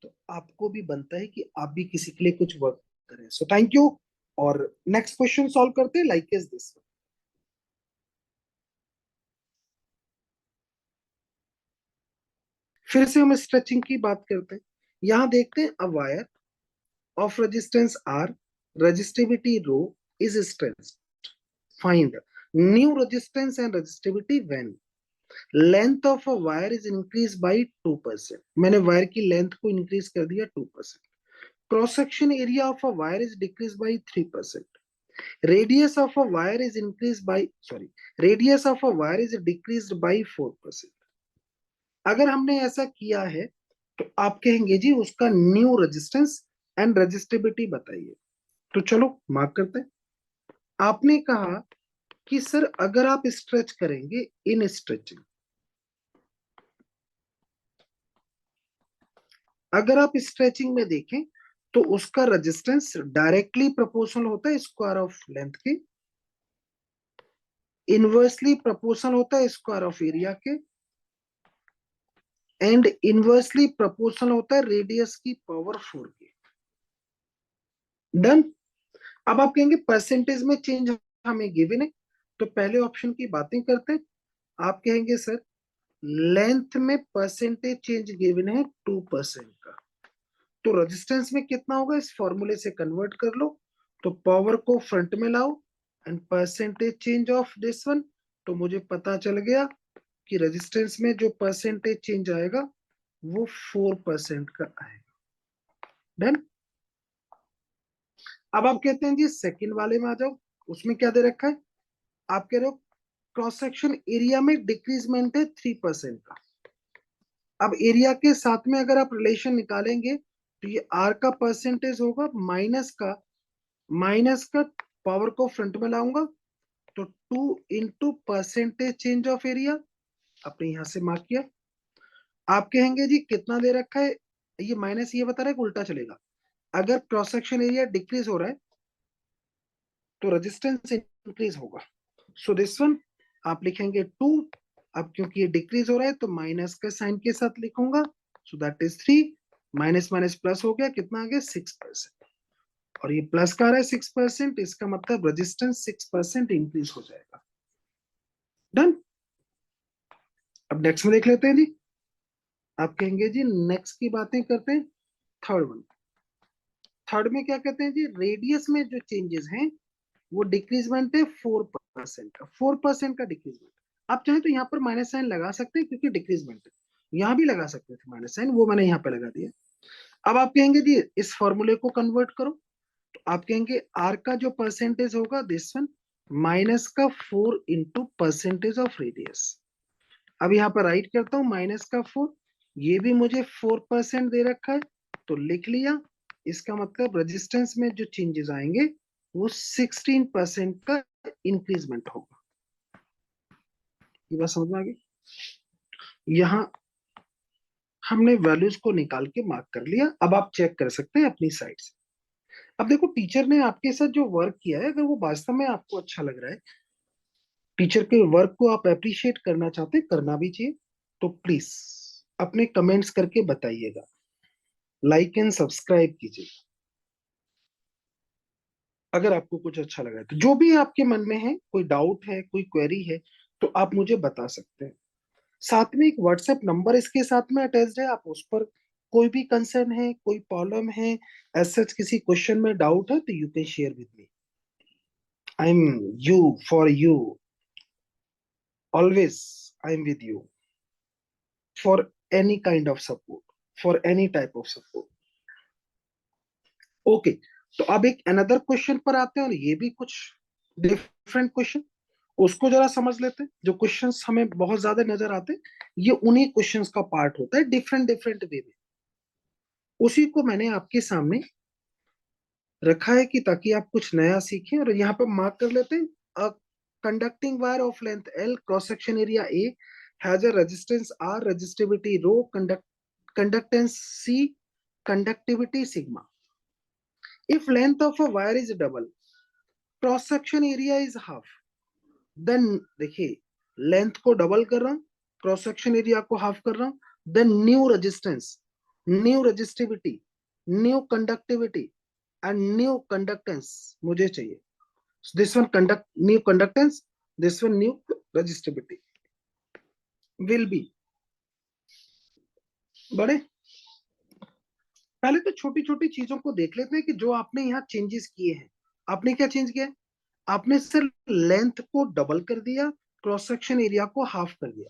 तो आपको भी बनता है कि आप भी किसी के लिए कुछ वर्क करें। So thank you. और नेक्स्ट क्वेश्चन सॉल्व करते हैं, लाइक इज दिस। फिर से हम स्ट्रेचिंग की बात करते हैं। यहां देखते हैं, a wire of resistance R, resistivity rho is stressed. Find new resistance and resistivity when length of a wire is increased by 2%. मैंने वायर की लेंथ को इंक्रीज कर दिया 2%. Cross section area of a wire is decreased by 3%. Radius of a wire is increased by, sorry, radius of a wire is decreased by 4%. अगर हमने ऐसा किया है तो आप कहेंगे जी उसका न्यू रेजिस्टेंस एंड रेजिस्टिविटी बताइए। तो चलो मार्क करते हैं। आपने कहा कि सर अगर आप स्ट्रेच करेंगे, इन स्ट्रेचिंग अगर आप स्ट्रेचिंग में देखें तो उसका रेजिस्टेंस डायरेक्टली प्रोपोर्शनल होता है स्क्वायर ऑफ लेंथ के, इनवर्सली प्रोपोर्शनल होता है स्क्वायर ऑफ एरिया के, एंड इनवर्सली प्रोपोर्शनल होता है रेडियस की पावर 4 के। डन। अब आप कहेंगे परसेंटेज में चेंज हमें गिवन है, तो पहले ऑप्शन की बातें करते हैं। आप कहेंगे सर लेंथ में परसेंटेज चेंज गिवन है 2% का, तो रेजिस्टेंस में कितना होगा, इस फॉर्मूले से कन्वर्ट कर लो, तो पावर को फ्रंट में लाओ and percentage change of this one, तो मुझे पता चल गया कि रेजिस्टेंस में जो परसेंटेज चेंज आएगा वो 4% का आएगा। डन। अब आप कहते हैं जी सेकंड वाले में आ जाओ, उसमें क्या दे रखा है, आप कह रहे हो क्रॉस सेक्शन एरिया में डिक्रीजमेंट है 3% का। अब एरिया के साथ में अगर आप रिलेशन निकालेंगे तो ये आर का परसेंटेज होगा माइनस का पावर को फ्रंट में लाऊंगा, तो 2 into percentage change of area, आपने यहां से मार्क किया। आप कहेंगे जी कितना दे रखा है, ये माइनस ये बता रहा है कि उल्टा चलेगा। अगर क्रॉस सेक्शन एरिया डिक्रीज हो रहा है तो रेजिस्टेंस इंक्रीज होगा, सो दिस वन आप लिखेंगे 2। अब क्योंकि ये डिक्रीज हो रहा है तो माइनस का साइन के साथ लिखूंगा, सो that is 3, minus minus plus हो गया, कितना आ गया 6%, और ये प्लस का आ रहा है 6%, इसका मतलब रेजिस्टेंस 6% इंक्रीज हो जाएगा। डन। अब नेक्स्ट में देख लेते हैं जी। आप कहेंगे जी नेक्स्ट की बातें करते हैं, थर्ड वन। थर्ड में क्या कहते हैं जी, रेडियस में जो चेंजेस हैं वो डिक्रीजमेंट है 4% का, 4% का डिक्रीजमेंट। आप चाहें तो यहाँ पर माइनस साइन लगा सकते हैं क्योंकि डिक्रीजमेंट है, यहाँ भी लगा सकते थे माइनस साइन, वो मैंने यहाँ पे लगा दिया। अब आप कहेंगे जी इस फॉर्मूले को कन्वर्ट करो, तो आप कहेंगे आर का जो परसेंटेज होगा दिस वन माइनस का 4 into परसेंटेज ऑफ रेडियस, अब यहाँ पर राइट करता हूँ -4, ये भी मुझे 4% दे रखा है, तो लिख लिया। इसका मतलब रेजिस्टेंस में जो चेंजेस आएंगे वो 16% का इंक्रीजमेंट होगा। ये बात समझ में आ गई? यहाँ हमने वैल्यूज को निकाल के मार्क कर लिया। अब आप चेक कर सकते हैं अपनी साइड से। अब देखो टीचर ने आपके साथ जो वर्क किया है, अगर वो वास्तव में आपको अच्छा लग रहा है, टीचर के वर्क को आप अप्रिशिएट करना चाहते हैं, करना भी चाहिए, तो प्लीज अपने कमेंट्स करके बताइएगा, लाइक एंड सब्सक्राइब कीजिए अगर आपको कुछ अच्छा लगा है। तो जो भी आपके मन में है, कोई डाउट है, कोई क्वेरी है, तो आप मुझे बता सकते हैं। साथ में एक व्हाट्सएप नंबर इसके साथ में अटैच्ड है, आप उस पर कोई भी कंसर्न है, कोई प्रॉब्लम है, एज सच किसी क्वेश्चन में डाउट है, तो you can share with me. I am you for you, always I am with you for any kind of support, for any type of support. Okay, तो अब एक अनदर क्वेश्चन पर आते हैं, और ये भी कुछ डिफरेंट क्वेश्चन, उसको जरा समझ लेते हैं। जो क्वेश्चंस हमें बहुत ज्यादा नजर आते हैं, ये उन्हीं क्वेश्चंस का पार्ट होता है, डिफरेंट डिफरेंट वे में। उसी को मैंने आपके सामने रखा है कि ताकि आप कुछ नया सीखें। और यहाँ पे मार्क कर लेते हैं, a conducting wire of length L, cross section area A, has a resistance R, resistivity rho, conductance C, conductivity sigma. If length of a wire is double, cross section area is half, then देखिए, लेंथ को डबल कर रहा हूं, क्रॉस सेक्शन एरिया को हाफ कर रहा हूं, then new resistance, new resistivity, new conductivity and new conductance मुझे चाहिए। This one conduct new conductance, this one new resistivity will be. बड़े पहले तो छोटी छोटी चीजों को देख लेते हैं कि जो आपने यहाँ चेंजेस किए हैं। आपने क्या चेंज किया है? आपने सिर्फ लेंथ को डबल कर दिया, क्रॉस सेक्शन एरिया को हाफ कर दिया।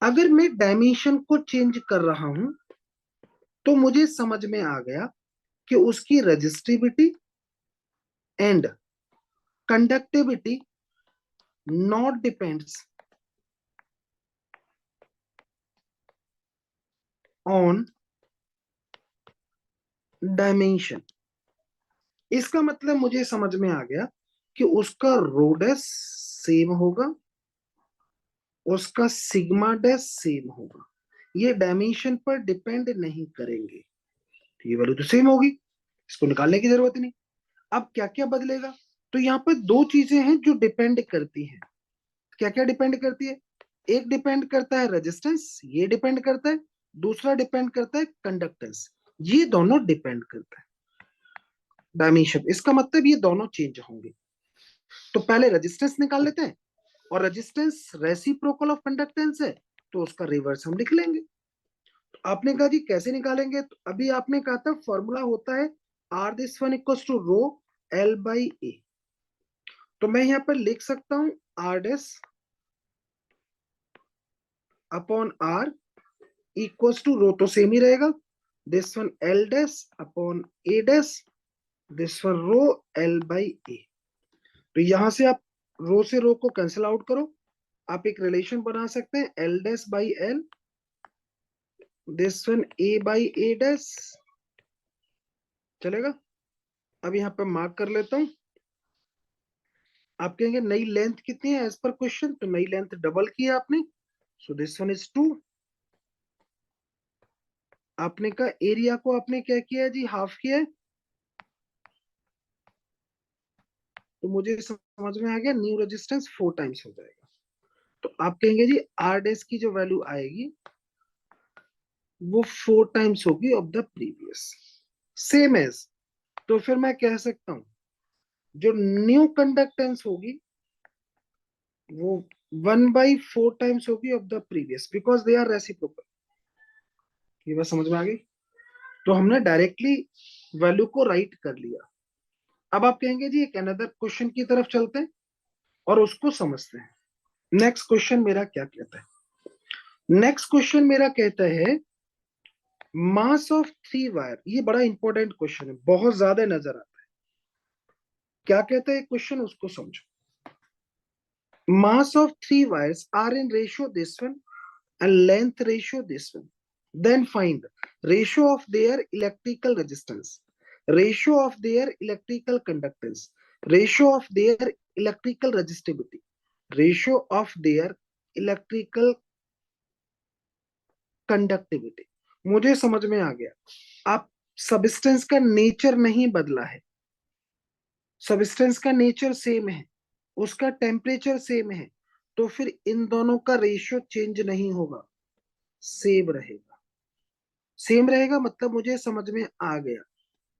अगर मैं डायमेंशन को चेंज कर रहा हूं, तो मुझे समझ में आ गया कि उसकी resistivity and conductivity not depends on dimension. इसका मतलब मुझे समझ में आ गया कि उसका रो डैश सेम होगा, उसका सिग्मा डैश सेम होगा, ये डायमेंशन पर डिपेंड नहीं करेंगे। तो ये वैल्यू तो सेम होगी, इसको निकालने की जरूरत नहीं। अब क्या क्या बदलेगा? तो यहाँ पर दो चीजें हैं जो डिपेंड करती हैं। क्या क्या डिपेंड करती है? एक डिपेंड करता है रेजिस्टेंस, ये डिपेंड करता है। दूसरा डिपेंड करता है कंडक्टेंस, ये दोनों डिपेंड करता है डायमेंशन। इसका मतलब ये दोनों चेंज होंगे। तो पहले रेजिस्टेंस निकाल लेते हैं, और रेजिस्टेंस रेसिप्रोकल ऑफ कंडक्टेंस है, तो उसका रिवर्स हम लिख लेंगे। तो आपने कहा जी कैसे निकालेंगे? तो अभी आपने कहा था फॉर्मूला होता है R this one equal to rho L by A. तो मैं यहाँ पर लिख सकता हूं R dash upon R equals to rho, तो सेम ही रहेगा, this one L dash upon A dash, this one rho L by A. तो यहां से आप रो से रो को कैंसिल आउट करो, आप एक रिलेशन बना सकते हैं L dash by L, this one A by A dash, चलेगा। अब यहाँ पे मार्क कर लेता हूं। आप कहेंगे नई लेंथ कितनी है एज पर क्वेश्चन? तो नई लेंथ डबल की है आपने, सो दिस वन इज 2। आपने कहा एरिया को आपने क्या किया है जी? हाफ किया है। तो मुझे समझ में आ गया, न्यू रेजिस्टेंस 4 टाइम्स हो जाएगा। तो आप कहेंगे जी आर डैश की जो वैल्यू आएगी वो 4 टाइम्स होगी of the previous, same as. तो फिर मैं कह सकता हूं जो न्यू कंडक्टेंस होगी वो 1/4 टाइम्स होगी of the previous, because they are reciprocal. ये बात समझ में आ गई? तो हमने डायरेक्टली वैल्यू को राइट कर लिया। अब आप कहेंगे जी एक अनदर क्वेश्चन की तरफ चलते हैं और उसको समझते हैं। नेक्स्ट क्वेश्चन मेरा क्या कहता है? नेक्स्ट क्वेश्चन मेरा कहता है मास ऑफ 3 वायर। ये बड़ा इंपॉर्टेंट क्वेश्चन है, बहुत ज्यादा नजर आता है। क्या कहता है क्वेश्चन, उसको समझो। mass of three wires are in ratio this one and length ratio this one. Then find ratio of their electrical resistance, ratio of their electrical conductance, ratio of their electrical resistivity, ratio of their electrical conductivity. मुझे समझ में आ गया. आप सबस्टेंस का नेचर नहीं बदला है, सबस्टेंस का नेचर सेम है, उसका टेम्परेचर सेम है, तो फिर इन दोनों का रेशियो चेंज नहीं होगा, सेम रहेगा. सेम रहेगा मतलब मुझे समझ में आ गया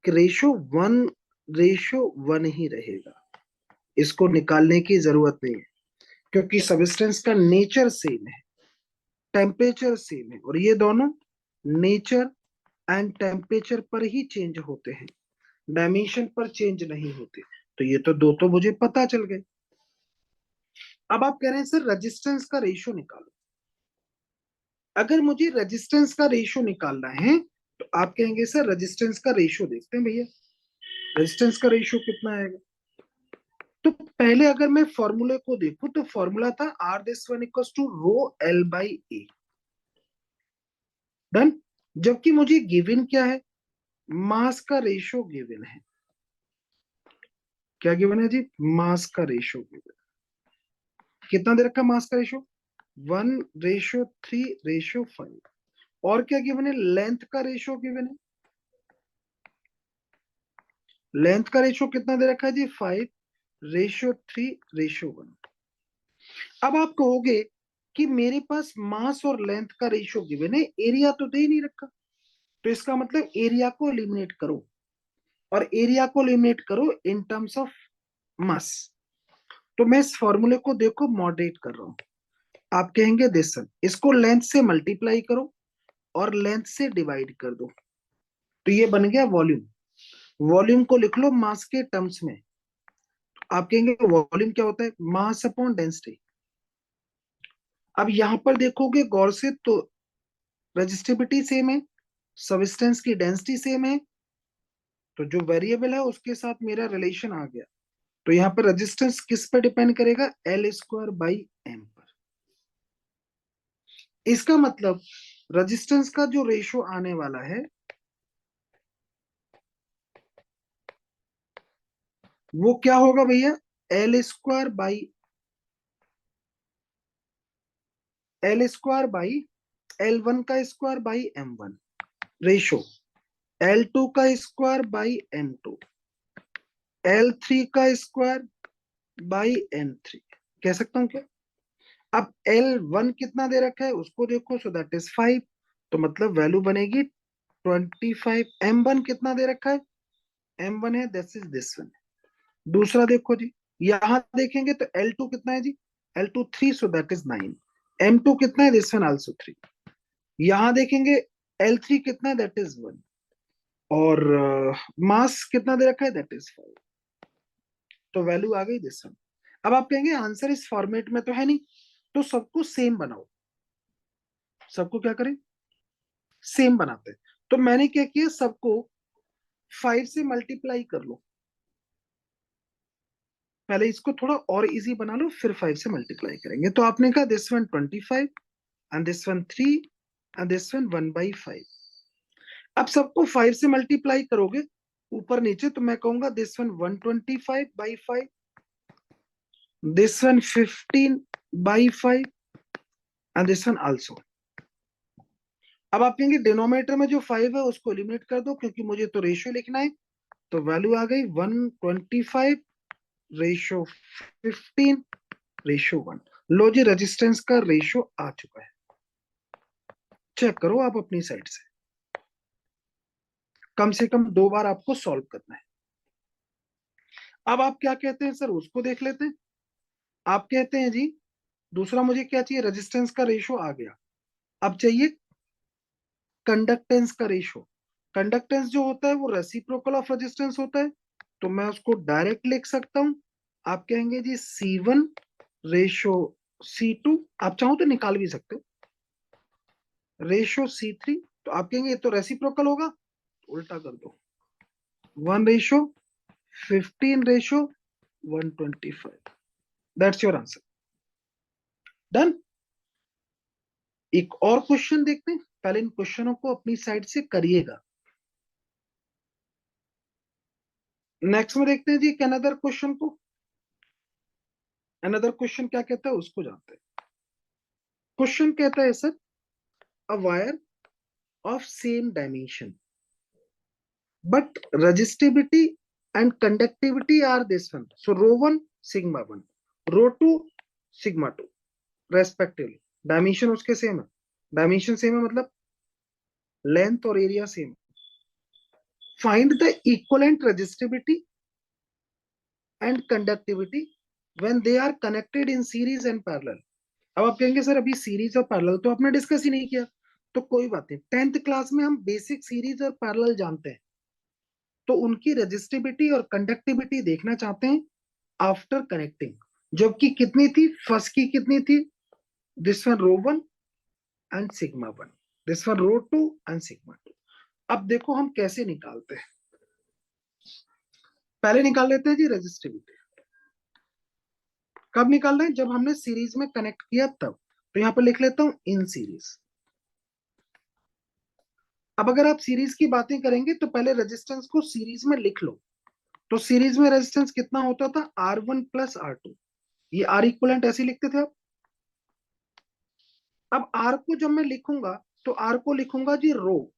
कि रेशियो वन ही रहेगा. इसको निकालने की जरूरत नहीं है क्योंकि सबस्टेंस का नेचर सेम है, टेम्परेचर सेम है, और ये दोनों नेचर एंड टेम्परेचर पर ही चेंज होते हैं, डायमेंशन पर चेंज नहीं होते. तो ये तो दो तो मुझे पता चल गए. अब आप कह रहे हैं सर रेजिस्टेंस का रेशियो निकालो. अगर मुझे रेजिस्टेंस का रेशियो निकालना है तो आप कहेंगे सर रेजिस्टेंस का रेशियो देखते हैं भैया, रेजिस्टेंस का रेशियो कितना आएगा. तो पहले अगर मैं फॉर्मूले को देखूं तो फॉर्मूला था R this one equals to rho L by A. Done. जबकि मुझे गिवन क्या है, मास का रेशियो गिवन है. क्या गिवन है जी, मास का रेशियो गिवन. कितना दे रखा मास का रेशियो, 1:3:5. और क्या गिवन है, लेंथ का रेशियो गिवन है. लेंथ का रेशियो कितना दे रखा है जी, 5:3:1. अब आप कहोगे कि मेरे पास मास और लेंथ का रेशियो गिवन है, एरिया तो दे नहीं रखा, तो इसका मतलब एरिया को एलिमिनेट करो, और एरिया को एलिमिनेट करो इन टर्म्स ऑफ मास. तो मैं इस फॉर्मूले को देखो मॉडरेट कर रहा हूं. आप कहेंगे दिस वन, इसको लेंथ से मल्टीप्लाई करो और लेंथ से डिवाइड कर दो, तो ये बन गया वॉल्यूम. वॉल्यूम को लिख लो मास के टर्म्स में. आप कहेंगे वॉल्यूम क्या होता है, मास अपॉन डेंसिटी. अब यहां पर देखोगे गौर से तो रेजिस्टिविटी सेम है, सबस्टेंस की डेंसिटी सेम है, तो जो वेरिएबल है उसके साथ मेरा रिलेशन आ गया. तो यहाँ पर रेजिस्टेंस किस पर डिपेंड करेगा, एल स्क्वायर बाई एम पर. इसका मतलब रेजिस्टेंस का जो रेशियो आने वाला है वो क्या होगा भैया, एल स्क्वायर बाई L1 का square by M1 ratio, L2 का स्क्वायर बाई M2, L3 का स्क्वायर बाई M3. कह सकता हूं क्या. अब L1 कितना दे रखा है उसको देखो, सो दैट इज 5, तो मतलब वैल्यू बनेगी 25. M1 कितना दे रखा है, M1 है दिस वन. दूसरा देखो जी, यहां देखेंगे तो L2 कितना है जी, L2 3, so that is 9. M2 कितना है, दिस वन आल्सो 3. यहां देखेंगे L3 कितना है, दैट इज 1. और मास कितना दे रखा है, दैट इज 5. तो वैल्यू आ गई दिस वन. अब आप कहेंगे आंसर इस फॉर्मेट में तो है नहीं, तो सबको सेम बनाओ. सबको क्या करें, सेम बनाते हैं. तो मैंने क्या किया, सबको 5 से मल्टीप्लाई कर लो. पहले इसको थोड़ा और इजी बना लो, फिर 5 से मल्टीप्लाई करेंगे. तो आपने कहा this one 25 and this one 3 and this one 1/5. अब सबको 5 से मल्टीप्लाई करोगे ऊपर नीचे, तो मैं कहूंगा this one 125/5, this one 15/5 and this one also. अब आप कहेंगे डिनोमिनेटर में जो 5 है उसको एलिमिनेट कर दो क्योंकि मुझे तो रेशियो लिखना है. तो वैल्यू आ गई 125:15:1. लो जी, रेजिस्टेंस का रेशियो आ चुका है. चेक करो आप अपनी साइड से कम 2 बार आपको सॉल्व करना है. अब आप क्या कहते हैं सर, उसको देख लेते हैं. आप कहते हैं जी दूसरा मुझे क्या चाहिए, रेजिस्टेंस का रेशियो आ गया. अब चाहिए कंडक्टेंस का रेशियो. कंडक्टेंस जो होता है वो रेसिप्रोकल ऑफ रेजिस्टेंस होता है, तो मैं उसको डायरेक्ट लिख सकता हूं. आप कहेंगे जी C1:C2, आप चाहो तो निकाल भी सकते हो, रेशियो C3. तो आप कहेंगे ये तो रेसिप्रोकल होगा, तो उल्टा कर दो, 1:15:125. That's your answer. डन। एक और क्वेश्चन देखते हैं, पहले इन क्वेश्चनों को अपनी साइड से करिएगा। नेक्स्ट में देखते हैं जी एक अनदर क्वेश्चन को। अनदर क्वेश्चन क्या कहता है उसको जानते हैं। क्वेश्चन कहता है sir, a wire of same dimension but resistivity and conductivity are this one, so rho 1 sigma 1 rho 2 sigma 2 respectively। Dimension उसके सेम है, डायमेंशन सेम है मतलब लेंथ और area same. Find the equivalent resistivity and conductivity when they are connected in series and parallel. अब आप कहेंगे सर अभी सीरीज और पैरेलल तो आपने डिस्कस ही नहीं किया, तो कोई बात नहीं, 10th क्लास में हम बेसिक सीरीज और पैरेलल जानते हैं, तो उनकी रेजिस्टिविटी और कंडक्टिविटी देखना चाहते हैं आफ्टर कनेक्टिंग। जबकि कितनी थी, फर्स्ट की कितनी थी, this one rho 1 and sigma 1, this one rho 2 and sigma 2। अब देखो हम कैसे निकालते हैं, पहले निकाल लेते हैं जी रेजिस्टिविटी। कब निकाल रहे हैं, जब हमने सीरीज में कनेक्ट किया तब। तो यहां पर लिख लेता हूं इन सीरीज। अब अगर आप सीरीज की बातें करेंगे तो पहले रेजिस्टेंस को सीरीज में लिख लो। तो सीरीज में रेजिस्टेंस कितना होता था, R1 प्लस R2, ये आर इक्वलेंट ऐसे लिखते थे आप। अब आर को जब मैं लिखूंगा तो आर को लिखूंगा जी rho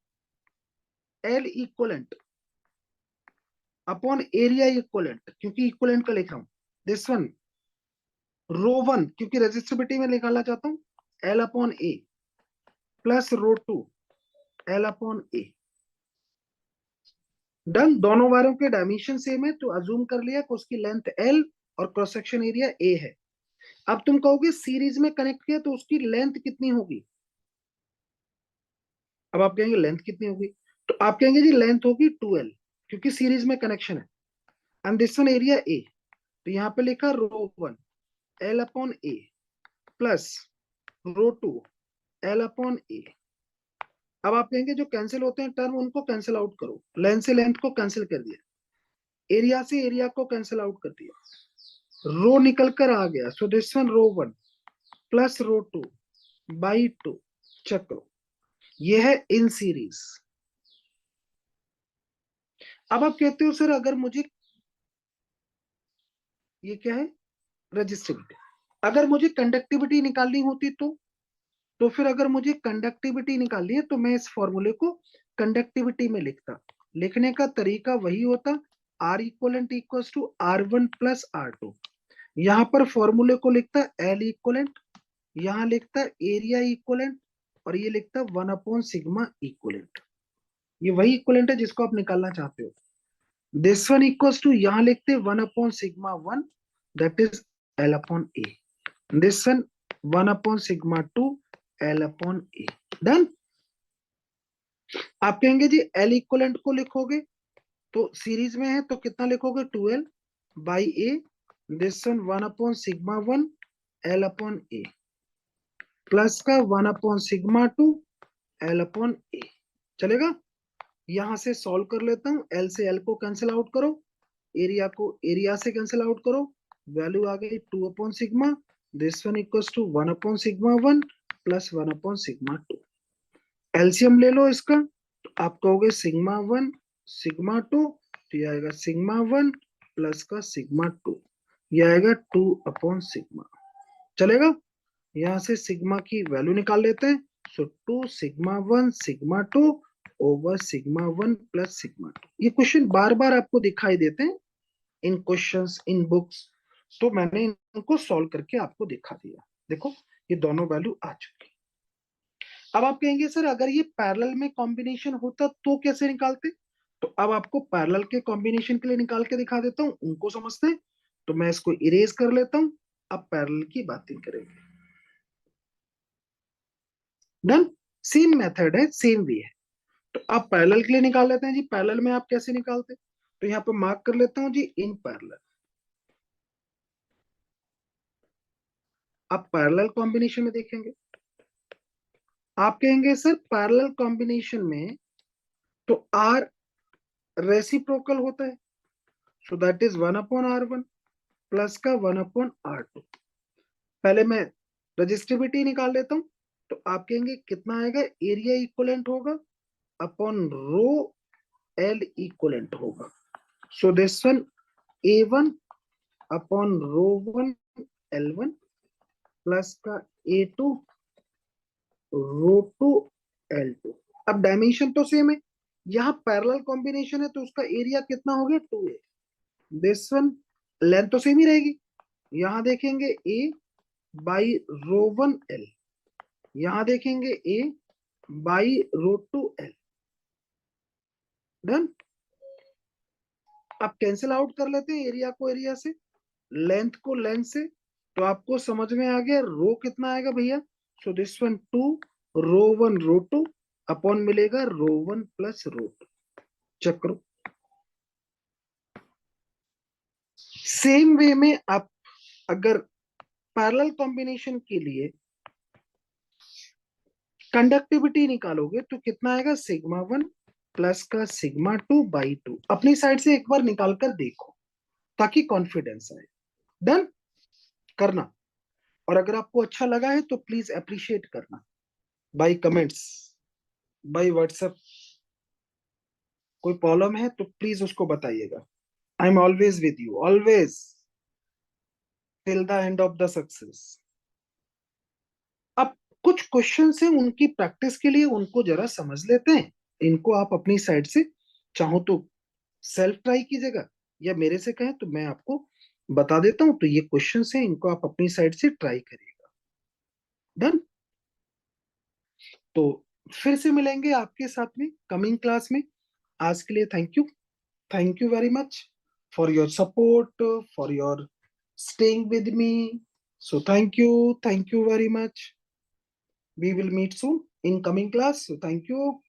L equivalent upon area equivalent, क्योंकि इक्वलेंट का लिख रहा हूं। दिस वन रो 1 क्योंकि रेजिस्टिविटी में निकालना चाहता हूं, एल अपॉन ए प्लस रो 2 एल अपॉन ए। डन। दोनों वायरों के डायमेंशन सेम है तो अज्यूम कर लिया कि उसकी लेंथ एल और क्रॉस सेक्शन एरिया ए है। अब तुम कहोगे सीरीज में कनेक्ट किया तो उसकी लेंथ कितनी होगी। अब आप कहेंगे लेंथ कितनी होगी, तो आप कहेंगे जी लेंथ होगी 2l क्योंकि सीरीज में कनेक्शन है। And this one area A, तो यहाँ पे लिखा रो 1 एल अपॉन ए प्लस रो 2 एल अपॉन ए। अब आप कहेंगे जो कैंसिल होते हैं टर्म उनको कैंसिल आउट करो, लेंथ से लेंथ को कैंसिल कर दिया, एरिया से एरिया को कैंसिल आउट कर दिया, रो निकल कर आ गया। So this one rho 1 plus rho 2 by 2। Check करो, ये है इन सीरीज। अब आप कहते हो सर अगर मुझे, ये क्या है रेजिस्टिविटी, अगर मुझे कंडक्टिविटी निकालनी होती तो फिर अगर मुझे कंडक्टिविटी निकालनी है तो मैं इस फॉर्मूले को कंडक्टिविटी में लिखता। लिखने का तरीका वही होता, R equivalent equals to R1 plus R2। यहां पर फॉर्मूले को लिखता एल इक्वलेंट, यहां लिखता एरिया इक्वलेंट, और ये लिखता 1 अपॉन सिग्मा इक्वलेंट। ये वही इक्वलेंट है जिसको आप निकालना चाहते हो। दिस वन इक्वल्स टू, यहां लिखते 1 upon sigma 1 that is L upon A. This one 1 upon sigma 2 L upon A. Done. आप कहेंगे जी एल इक्वलेंट को लिखोगे तो सीरीज में है तो कितना लिखोगे 2l by A, this one 1 upon sigma 1 L upon A plus का 1 अपॉन सिग्मा 2 एल अपॉन ए। चलेगा। यहां से सॉल्व कर लेता हूं, एल से एल को कैंसिल आउट करो, एरिया को एरिया से कैंसिल आउट करो, वैल्यू आ गई 2 upon sigma, this one equals to 1 upon sigma 1 plus 1 upon sigma 2। LCM ले लो इसका, तो आप कहोगे सिग्मा 1 सिग्मा 2, तो ये आएगा सिग्मा 1 प्लस का सिग्मा 2, ये आएगा 2 अपॉन सिग्मा। चलेगा। यहां से सिग्मा की वैल्यू निकाल लेते हैं। सो 2 sigma 1 sigma 2 over sigma 1 plus sigma 2। ये क्वेश्चन बार बार आपको दिखाई देते हैं इन क्वेश्चंस इन बुक्स, तो मैंने इनको सॉल्व करके आपको दिखा दिया। देखो ये दोनों वैल्यू आ चुकी। अब आप कहेंगे सर अगर ये पैरेलल में कॉम्बिनेशन होता तो कैसे निकालते, तो अब आपको पैरेलल के कॉम्बिनेशन के लिए निकाल के दिखा देता हूं, उनको समझते हैं। तो मैं इसको इरेज कर लेता हूं, अब पैरेलल की बातें करेंगे। डन। सेम मेथड है, सेम वे है। तो आप पैरेलल के लिए निकाल लेते हैं जी, पैरेलल में आप कैसे निकालते, तो यहाँ पे मार्क कर लेता हूं जी इन पैरेलल। आप पैरेलल कॉम्बिनेशन में देखेंगे, आप कहेंगे सर पैरेलल कॉम्बिनेशन में तो आर रेसिप्रोकल होता है, सो that is 1 upon R1 plus का 1 अपॉन R2। पहले मैं रजिस्टिविटी निकाल लेता हूं, तो आप कहेंगे कितना आएगा, एरिया इक्वलेंट होगा अपॉन रो एल इक्वलेंट होगा. सो this one A1 upon rho one L1 plus का A2 रो टू L2. अब डायमेंशन तो सेम है, यहाँ पैरेलल कॉम्बिनेशन है तो उसका एरिया कितना हो गया 2A. दिस वन लेंथ तो सेम ही रहेगी, यहां देखेंगे A by rho one L, यहां देखेंगे A by rho two L. Done. आप कैंसिल आउट कर लेते हैं एरिया को एरिया से, लेंथ को लेंथ से, तो आपको समझ में आ गया रो कितना आएगा भैया. So this one 2 rho one rho two upon मिलेगा rho one plus rho two. Check करो. सेम वे में आप अगर पैरेलल कॉम्बिनेशन के लिए कंडक्टिविटी निकालोगे तो कितना आएगा, सिग्मा वन प्लस का सिग्मा टू बाई टू. अपनी साइड से एक बार निकाल कर देखो ताकि कॉन्फिडेंस आए. डन करना. और अगर आपको अच्छा लगा है तो प्लीज अप्रिशिएट करना बाय कमेंट्स, बाय व्हाट्सएप. कोई प्रॉब्लम है तो प्लीज उसको बताइएगा. I am always with you, always till the end of the success. अब कुछ क्वेश्चन है उनकी प्रैक्टिस के लिए, उनको जरा समझ लेते हैं. इनको आप अपनी साइड से चाहो तो सेल्फ ट्राई कीजिएगा, या मेरे से कहें तो मैं आपको बता देता हूं. तो ये क्वेश्चन है, इनको आप अपनी साइड से ट्राई करिएगा. डन. तो फिर से मिलेंगे आपके साथ में कमिंग क्लास में. आज के लिए thank you. Thank you very much for your support, for your staying with me. So thank you very much. We will meet soon in coming class. So thank you.